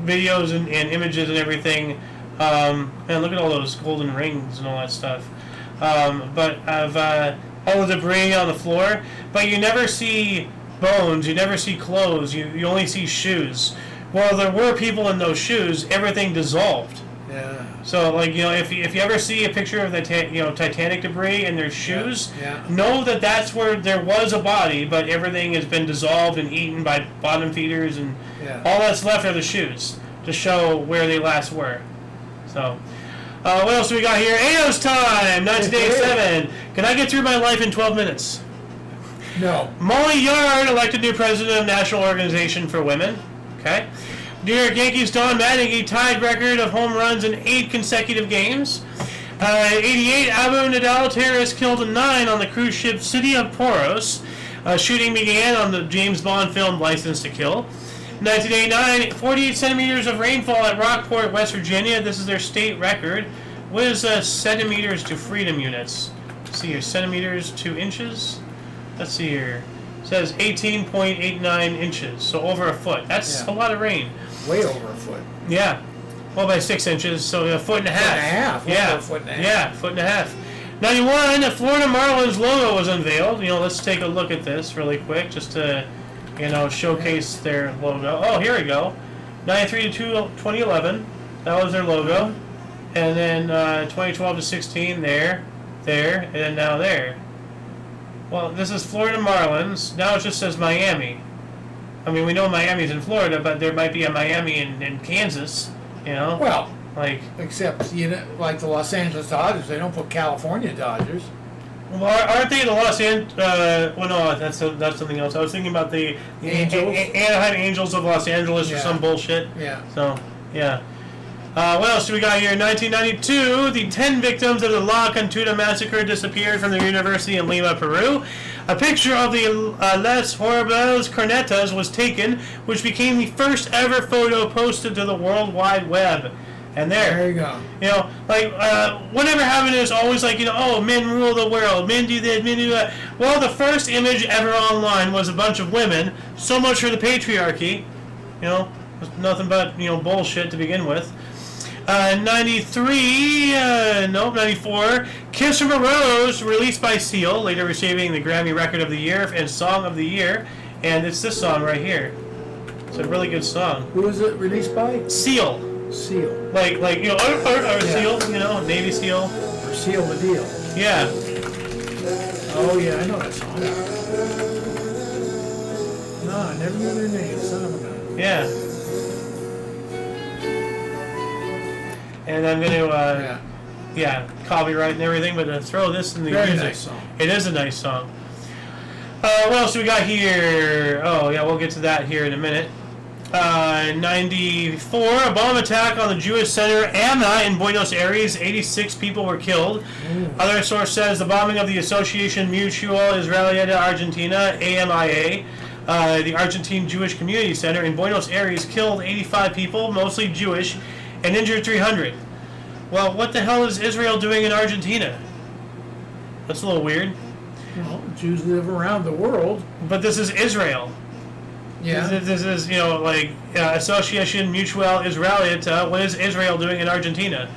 videos and images and everything. And look at all those golden rings and all that stuff. But of all the debris on the floor. But you never see bones. You never see clothes. You only see shoes. Well, there were people in those shoes. Everything dissolved. Yeah. So, like, if you ever see a picture of the Titanic debris and there's shoes, know that that's where there was a body, but everything has been dissolved and eaten by bottom feeders, and all that's left are the shoes to show where they last were. So, what else do we got here? AO's time, 1987. Can I get through my life in 12 minutes? No. Molly Yard elected new president of National Organization for Women. Okay. New York Yankees Don Mattingly tied record of home runs in 8 consecutive games. 88, Abu Nadal terrorist killed 9 on the cruise ship City of Poros. Shooting began on the James Bond film License to Kill. 1989, 48 centimeters of rainfall at Rockport, West Virginia. This is their state record. What is centimeters to freedom units? Let's see here, centimeters to inches. Let's see here. It says 18.89 inches, so over a foot. That's a lot of rain. Way over a foot. Yeah. Well, by 6 inches, so a foot and a half. Yeah, foot and a half. Yeah, foot and a half. 91, the Florida Marlins logo was unveiled. Let's take a look at this really quick, just to, showcase their logo. Oh, here we go. 93 to 2011, that was their logo. And then 2012 to 16, there, and then now there. Well, this is Florida Marlins. Now it just says Miami. I mean, we know Miami's in Florida, but there might be a Miami in Kansas, Well, like, except, like the Los Angeles Dodgers, they don't put California Dodgers. Well, aren't they the Los Angeles? Well, no, that's something else. I was thinking about the Angels? Anaheim Angels of Los Angeles or some bullshit. Yeah. So, yeah. What else do we got here? In 1992, the 10 victims of the La Cantuta Massacre disappeared from their university in Lima, Peru. A picture of the Les Horribles Cornetas was taken, which became the first ever photo posted to the World Wide Web. And there you go. Whatever happened is always like, oh, men rule the world, men do this, men do that. Well, the first image ever online was a bunch of women. So much for the patriarchy. Nothing but, bullshit to begin with. 94, Kiss from a Rose, released by Seal, later receiving the Grammy Record of the Year and Song of the Year. And it's this song right here. It's a really good song. Who was it released by? Seal. Seal. Like Seal, Navy SEAL. Or Seal the Deal. Yeah. Oh, yeah, I know that song. No, I never knew their name, son of a gun. Yeah. And I'm going to, copyright and everything, but throw this in the Very music. nice song. It is a nice song. What else do we got here? Oh, yeah, we'll get to that here in a minute. 94, a bomb attack on the Jewish center AMA in Buenos Aires. 86 people were killed. Other source says the bombing of the Association Mutual Israelita Argentina, AMIA, the Argentine Jewish Community Center in Buenos Aires, killed 85 people, mostly Jewish, and injured 300. Well, what the hell is Israel doing in Argentina? That's a little weird. Well, Jews live around the world. But this is Israel. Yeah. This is, Association Mutual Israelita. What is Israel doing in Argentina?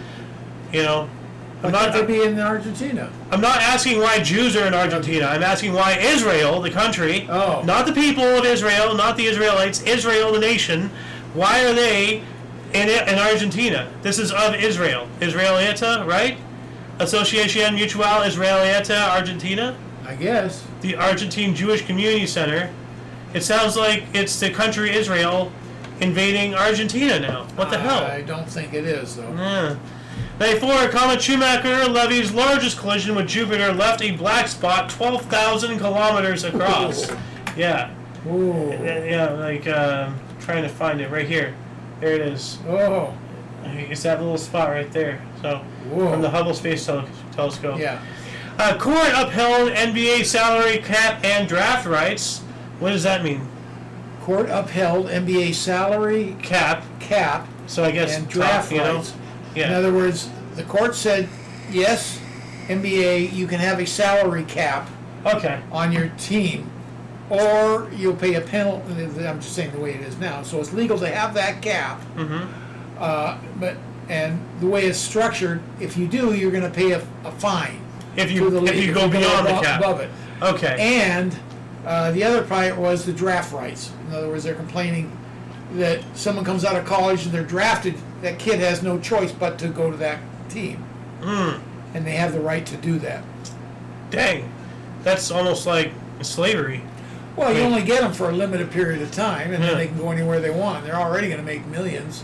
Why can't they be in Argentina? I'm not asking why Jews are in Argentina. I'm asking why Israel, the country, not the people of Israel, not the Israelites, Israel, the nation, why are they in Argentina? This is of Israel. Israelita, right? Association Mutual Israelita Argentina? I guess. The Argentine Jewish Community Center. It sounds like it's the country Israel invading Argentina now. What the hell? I don't think it is, though. Yeah. 94, Comet Schumacher levy's largest collision with Jupiter left a black spot 12,000 kilometers across. Ooh. Yeah. Ooh. Yeah, trying to find it right here. There it is. Oh. It's that little spot right there. So, Whoa. from the Hubble Space Telescope. Yeah. Court upheld NBA salary cap and draft rights. What does that mean? Court upheld NBA salary Cap. So I guess and draft rights. Yeah. In other words, the court said, yes, NBA, you can have a salary cap Okay. on your team, or you'll pay a penalty. I'm just saying the way it is now. So it's legal to have that cap. Mm-hmm. And the way it's structured, if you do, you're going to pay a fine. If you go beyond the cap. Above it. Okay. And the other part was the draft rights. In other words, they're complaining that someone comes out of college and they're drafted, that kid has no choice but to go to that team. And they have the right to do that. Dang. That's almost like slavery. Well, you only get them for a limited period of time, and Yeah. then they can go anywhere they want. They're already going to make millions.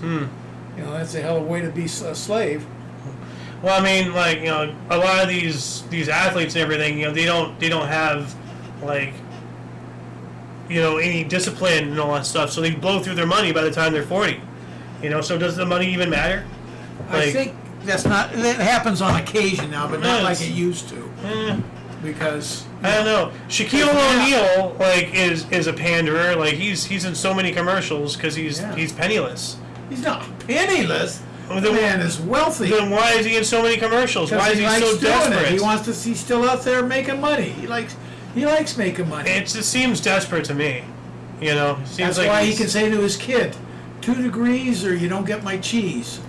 That's a hell of a way to be a slave. Well, I mean, a lot of these athletes and everything, they don't have, any discipline and all that stuff. So they blow through their money by the time they're 40. So does the money even matter? I think that happens on occasion now, but not like it used to. Because I don't know. Shaquille O'Neal is a panderer. He's in so many commercials because he's penniless. he's not penniless. Well, The man is wealthy. Then why is he in so many commercials? Why is he so desperate? He wants to see still out there making money. He likes making money. It just seems desperate to me. Seems That's like why he can say to his kid, 2 degrees or you don't get my cheese.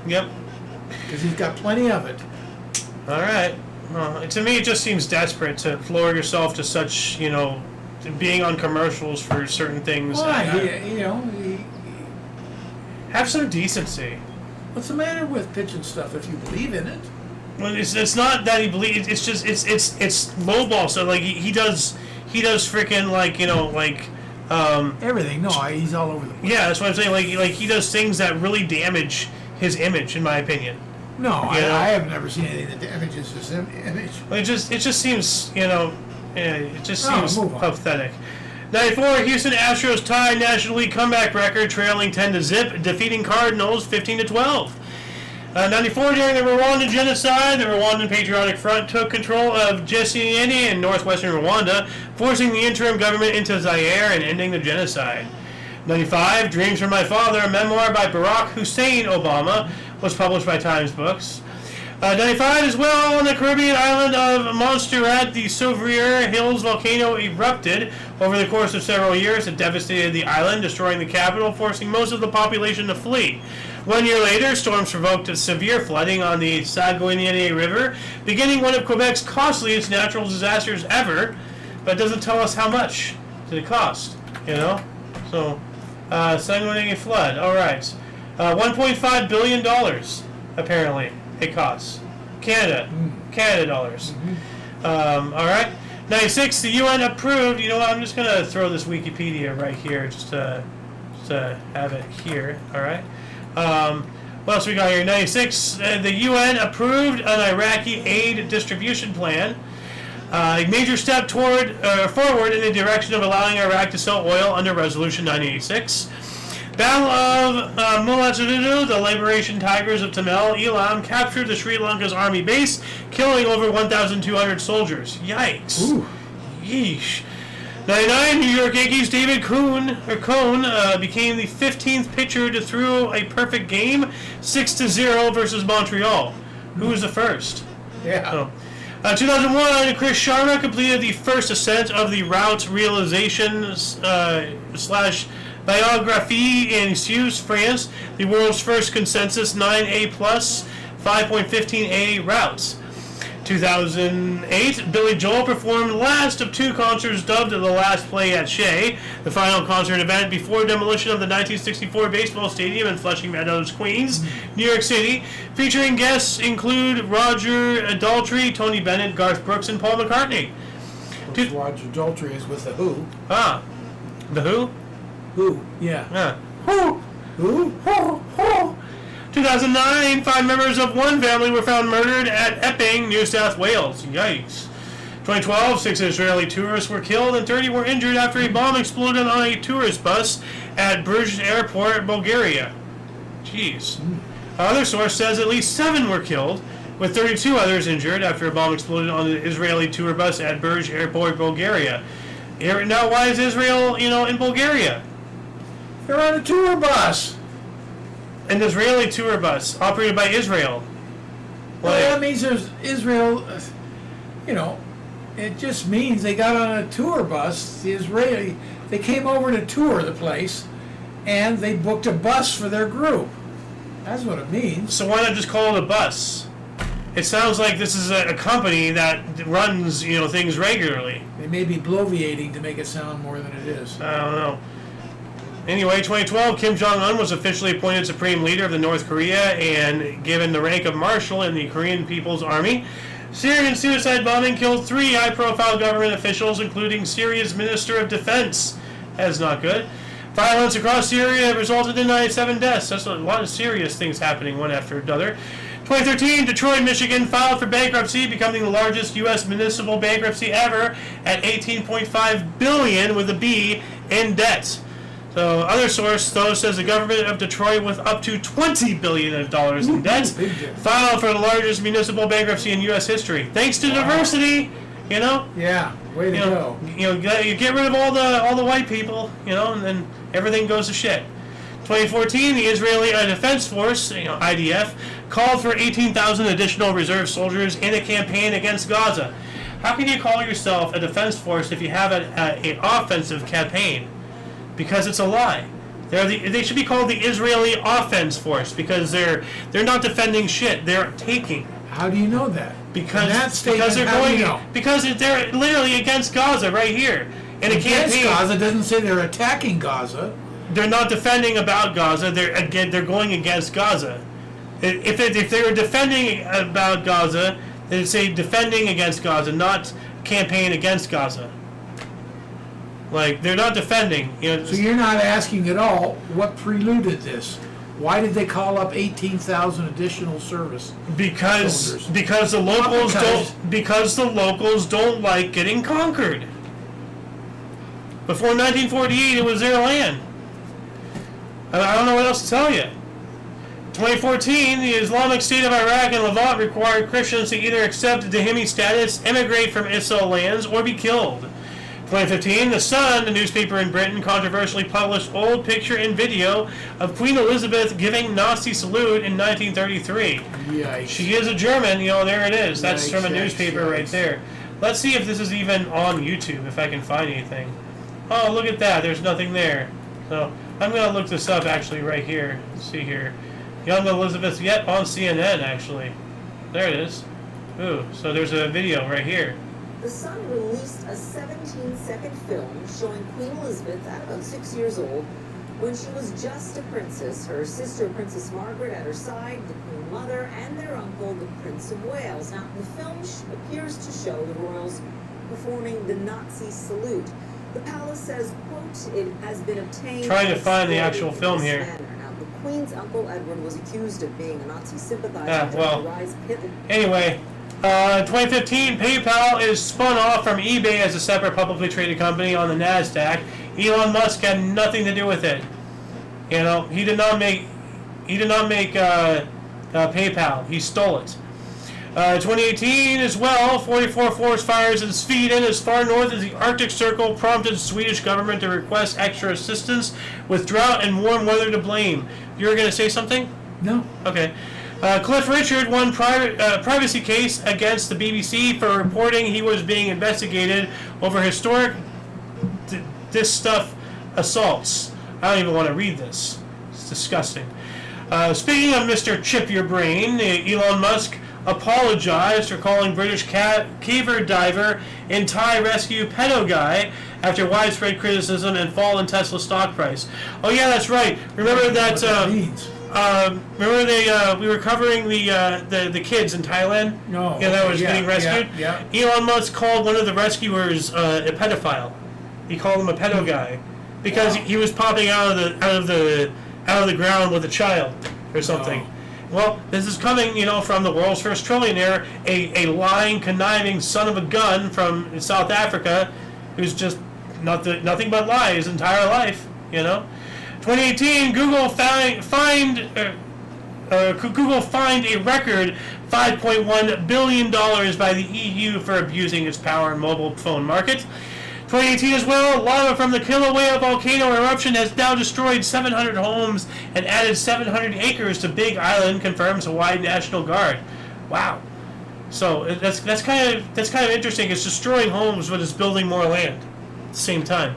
Yep. Because he's got plenty of it. All right. Well, to me, it just seems desperate to lower yourself to such, being on commercials for certain things. Why? Have some decency. What's the matter with pitching stuff if you believe in it? Well, it's not that he believes. It's just it's lowball. So he does freaking Everything. No, he's all over the place. yeah, that's what I'm saying. He does things that really damage his image, in my opinion. No, I have never seen anything that damages his image. Well, it just seems it just seems move on. pathetic. 94, Houston Astros tie National League comeback record, trailing 10-0, defeating Cardinals 15-12. 94, during the Rwandan genocide, the Rwandan Patriotic Front took control of Jeseniani in northwestern Rwanda, forcing the interim government into Zaire and ending the genocide. 95, Dreams from My Father, a memoir by Barack Hussein Obama, was published by Times Books. 95 as well, on the Caribbean island of Montserrat, the Sauveur Hills volcano erupted. Over the course of several years, it devastated the island, destroying the capital, forcing most of the population to flee. 1 year later, storms provoked a severe flooding on the Saguenay River, beginning one of Quebec's costliest natural disasters ever, but it doesn't tell us how much did it cost, So, Saguenay flood, all right. $1.5 billion, apparently, it costs. Canada dollars. All right. 96, the UN approved, I'm just going to throw this Wikipedia right here just to to have it here. All right. What else we got here? 96. The UN approved an Iraqi aid distribution plan. A major step forward in the direction of allowing Iraq to sell oil under Resolution 986. Battle of Mullajidu, the Liberation Tigers of Tamil Eelam captured the Sri Lanka's army base, killing over 1,200 soldiers. Yikes. Ooh. Yeesh. 99, New York Yankees David Cone became the 15th pitcher to throw a perfect game, 6-0 versus Montreal. Who was the first? Yeah. 2001, Chris Sharma completed the first ascent of the route realization slash biography in Suisse, France, the world's first consensus 9A plus 5.15A routes. 2008, Billy Joel performed last of two concerts dubbed The Last Play at Shea, the final concert event before demolition of the 1964 baseball stadium in Flushing Meadows, Queens, New York City, featuring guests include Roger Daltrey, Tony Bennett, Garth Brooks, and Paul McCartney. Roger Daltrey is with the Who. Ah, the Who? Who? Yeah. Who? Who? 2009, 5 members of one family were found murdered at Epping, New South Wales. Yikes. 2012, 6 Israeli tourists were killed and 30 were injured after a bomb exploded on a tourist bus at Bruges Airport, Bulgaria. Jeez. Another source says at least 7 were killed, with 32 others injured after a bomb exploded on an Israeli tour bus at Bruges Airport, Bulgaria. Now, why is Israel, in Bulgaria? They're on a tour bus. An Israeli tour bus operated by Israel. Well, that means there's Israel, it just means they got on a tour bus. They came over to tour the place, and they booked a bus for their group. That's what it means. So why not just call it a bus? It sounds like this is a company that runs, things regularly. They may be bloviating to make it sound more than it is. I don't know. Anyway, 2012, Kim Jong-un was officially appointed Supreme Leader of the North Korea and given the rank of Marshal in the Korean People's Army. Syrian suicide bombing killed 3 high-profile government officials, including Syria's Minister of Defense. That is not good. Violence across Syria resulted in 97 deaths. That's a lot of serious things happening one after another. 2013, Detroit, Michigan filed for bankruptcy, becoming the largest U.S. municipal bankruptcy ever at $18.5 billion with a B in debt. So, other source, though, says the government of Detroit, with up to $20 billion in debt, filed for the largest municipal bankruptcy in U.S. history. Thanks to diversity, Yeah, way to go. You get rid of all the white people, and then everything goes to shit. 2014, the Israeli Defense Force, IDF, called for 18,000 additional reserve soldiers in a campaign against Gaza. How can you call yourself a defense force if you have an offensive campaign? Because it's a lie. They should be called the Israeli Offense Force because they're not defending shit. They're taking. How do you know that? Because they're literally against Gaza right here in a campaign. Gaza doesn't say they're attacking Gaza. They're not defending about Gaza. They're going against Gaza. If they were defending about Gaza, they'd say defending against Gaza, not campaign against Gaza. Like, they're not defending. So you're not asking at all what preluded this. Why did they call up 18,000 additional service soldiers? Because the locals don't like getting conquered. Before 1948, it was their land. I don't know what else to tell you. 2014, the Islamic State of Iraq and Levant required Christians to either accept Dhimmi status, immigrate from ISIL lands, or be killed. 2015, The Sun, the newspaper in Britain, controversially published old picture and video of Queen Elizabeth giving Nazi salute in 1933. Yikes. She is a German, there it is. That's from a newspaper right there. Let's see if this is even on YouTube, if I can find anything. Oh, look at that. There's nothing there. So I'm going to look this up actually right here. Let's see here. Young Elizabeth yet on CNN actually. There it is. Ooh, so there's a video right here. The Sun released a 17-second film showing Queen Elizabeth at about 6 years old when she was just a princess, her sister Princess Margaret at her side, the Queen Mother, and their uncle, the Prince of Wales. Now, the film appears to show the royals performing the Nazi salute. The palace says, quote, it has been obtained... Trying to find the actual film here. Now, the Queen's uncle Edward was accused of being a Nazi sympathizer well, during the rise of Hitler. Anyway, 2015, PayPal is spun off from eBay as a separate publicly traded company on the NASDAQ. Elon Musk had nothing to do with it. You know, he did not make PayPal. He stole it. 2018 as well, 44 forest fires in Sweden as far north as the Arctic Circle prompted Swedish government to request extra assistance with drought and warm weather to blame. You were going to say something? No. Okay. Cliff Richard won privacy case against the BBC for reporting he was being investigated over historic this stuff assaults. I don't even want to read this. It's disgusting. Speaking of Mr. Chip Your Brain, Elon Musk apologized for calling British caver diver and Thai rescue pedo guy after widespread criticism and fall in Tesla stock price. Oh yeah, that's right. Remember that? Remember we were covering the kids in Thailand? No. Yeah, that was getting rescued. Yeah. Elon Musk called one of the rescuers a pedophile. He called him a pedo guy because he was popping out of the ground with a child or something. Oh. Well, this is coming, from the world's first trillionaire, a lying, conniving son of a gun from South Africa, who's just nothing but lies his entire life. 2018, Google fined a record $5.1 billion by the EU for abusing its power in mobile phone market. 2018 as well, lava from the Kilauea volcano eruption has now destroyed 700 homes and added 700 acres to Big Island, confirms Hawaii National Guard. Wow. So that's kind of interesting. It's destroying homes, but it's building more land at the same time.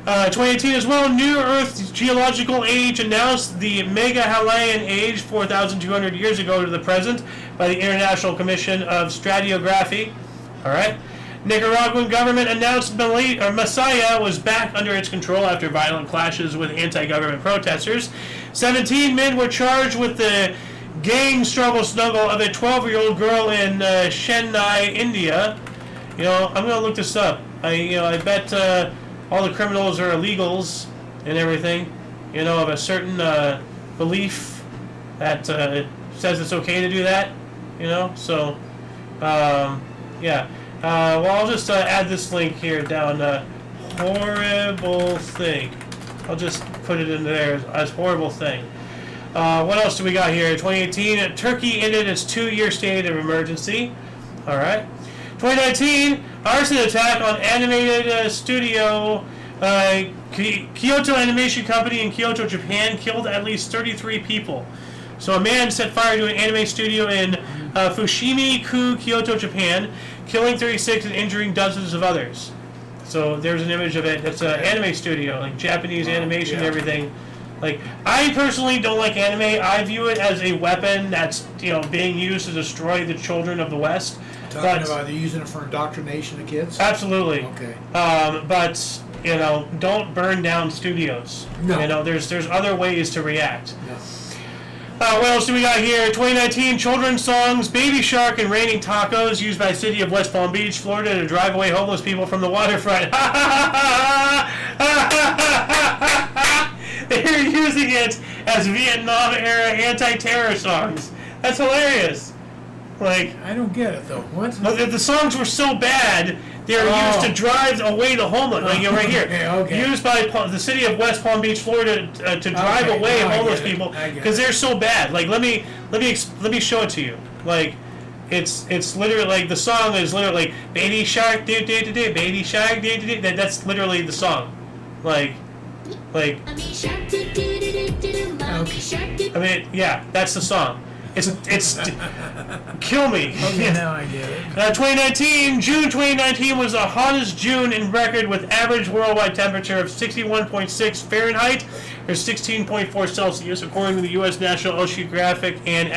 2018 as well, New Earth geological age announced the Mega Halayan age 4,200 years ago to the present by the International Commission of Stratigraphy. All right. Nicaraguan government announced Messiah was back under its control after violent clashes with anti-government protesters. 17 men were charged with the gang struggle of a 12-year-old girl in Chennai, India. I'm going to look this up. I bet all the criminals are illegals and everything. Of a certain belief that says it's okay to do that. So yeah. Well, I'll just add this link here down. Horrible thing. I'll just put it in there as horrible thing. What else do we got here? 2018, Turkey ended its 2-year state of emergency. All right. 2019, arson attack on animated studio. Kyoto Animation Company in Kyoto, Japan, killed at least 33 people. So a man set fire to an anime studio in Fushimi-ku, Kyoto, Japan, killing 36 and injuring dozens of others. So there's an image of it. It's an anime studio, like Japanese animation and everything. Like, I personally don't like anime. I view it as a weapon that's being used to destroy the children of the West. Talking about they're using it for indoctrination of kids? Absolutely. Okay. But don't burn down studios. No. There's other ways to react. No. What else do we got here? 2019 children's songs, Baby Shark and Raining Tacos, used by the city of West Palm Beach, Florida, to drive away homeless people from the waterfront. They're using it as Vietnam-era anti-terror songs. That's hilarious. Like, I don't get it, though. What? The songs were so bad, they were used to drive away the homeless. Like, right here. Okay. Used by the city of West Palm Beach, Florida, to drive away homeless people because they're so bad. Like, let me show it to you. Like, it's literally like the song is literally like Baby Shark do do do do, Baby Shark do do do. That's literally the song. Like. I mean, yeah, that's the song. It's kill me. Okay, now I get it. 2019, June 2019 was the hottest June in record with average worldwide temperature of 61.6 Fahrenheit or 16.4 Celsius, according to the U.S. National Oceanic and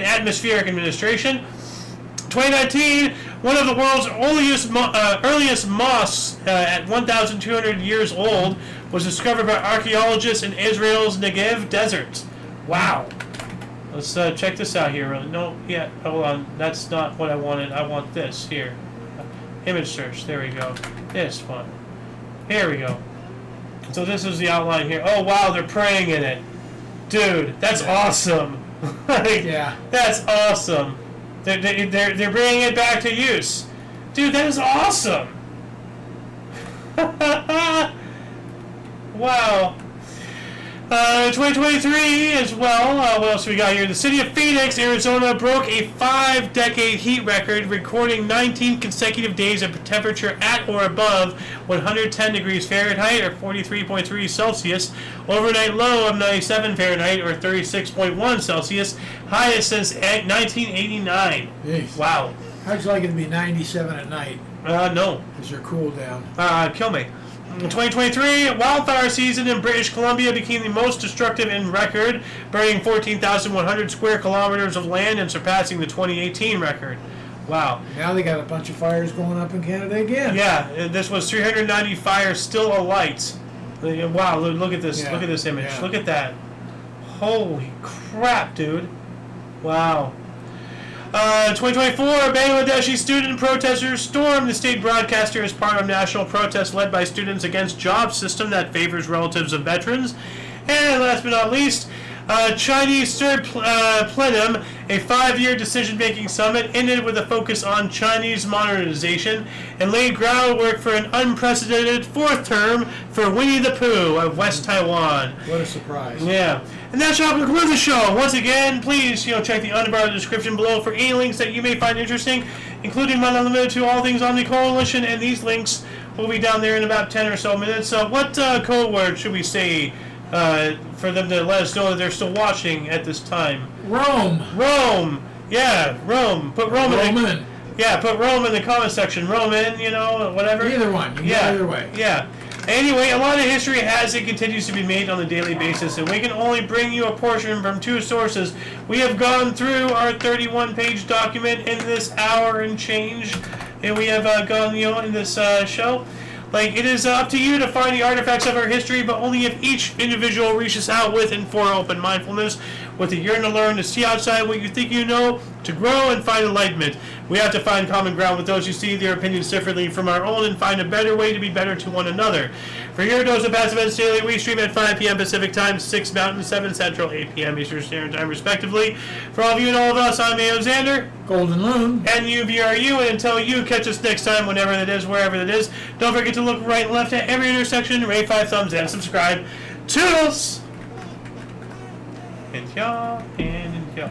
Atmospheric Administration. 2019, one of the world's earliest mosques at 1,200 years old was discovered by archaeologists in Israel's Negev desert. Wow. Let's check this out here. No, yeah, hold on. That's not what I wanted. I want this here. Image search. There we go. This one. Here we go. So this is the outline here. Oh wow, they're praying in it, dude. That's awesome. Like, Yeah. That's awesome. They're bringing it back to use, dude. That is awesome. Wow. 2023 as well. What else we got here? The city of Phoenix, Arizona broke a 5-decade heat record, recording 19 consecutive days of temperature at or above 110 degrees Fahrenheit or 43.3 Celsius. Overnight low of 97 Fahrenheit or 36.1 Celsius. Highest since 1989. Jeez. Wow. How'd you like it to be 97 at night? No. Because you're cooled down. Kill me. In 2023, wildfire season in British Columbia became the most destructive in record, burning 14,100 square kilometers of land and surpassing the 2018 record. Wow. Now they got a bunch of fires going up in Canada again. Yeah, this was 390 fires still alight. Wow, look at this. Yeah. Look at this image. Yeah. Look at that. Holy crap, dude. Wow. 2024, Bangladeshi student protesters stormed the state broadcaster as part of national protest led by students against job system that favors relatives of veterans. And last but not least, Chinese third plenum, a 5-year decision-making summit, ended with a focus on Chinese modernization and laid groundwork for an unprecedented 4th term for Winnie the Pooh of West Taiwan. What a surprise. Yeah. And that shall conclude the show. Once again, please, check the underbar description below for any links that you may find interesting, including but not limited to all things on the coalition, and these links will be down there in about 10 or so minutes. So what code word should we say for them to let us know that they're still watching at this time? Rome. Rome. Yeah, Rome. Put Rome Roman. put Rome in the comment section. Roman, whatever. Either one. You can go either way. Yeah. Anyway, a lot of history has and continues to be made on a daily basis, and we can only bring you a portion from 2 sources. We have gone through our 31-page document in this hour and change, and we have gone, in this show. Like, it is up to you to find the artifacts of our history, but only if each individual reaches out with and for open mindfulness, with a yearn to learn, to see outside what you think you know, to grow and find enlightenment. We have to find common ground with those who see their opinions differently from our own and find a better way to be better to one another. For your dose of Past Events Daily, we stream at 5 p.m. Pacific Time, 6 Mountain, 7 Central, 8 p.m. Eastern Standard Time, respectively. For all of you and all of us, I'm Xander. Golden Loon. And you, and until you catch us next time, whenever that is, wherever that is, don't forget to look right and left at every intersection, rate 5 thumbs, and subscribe. Toodles! And y'all, and y'all.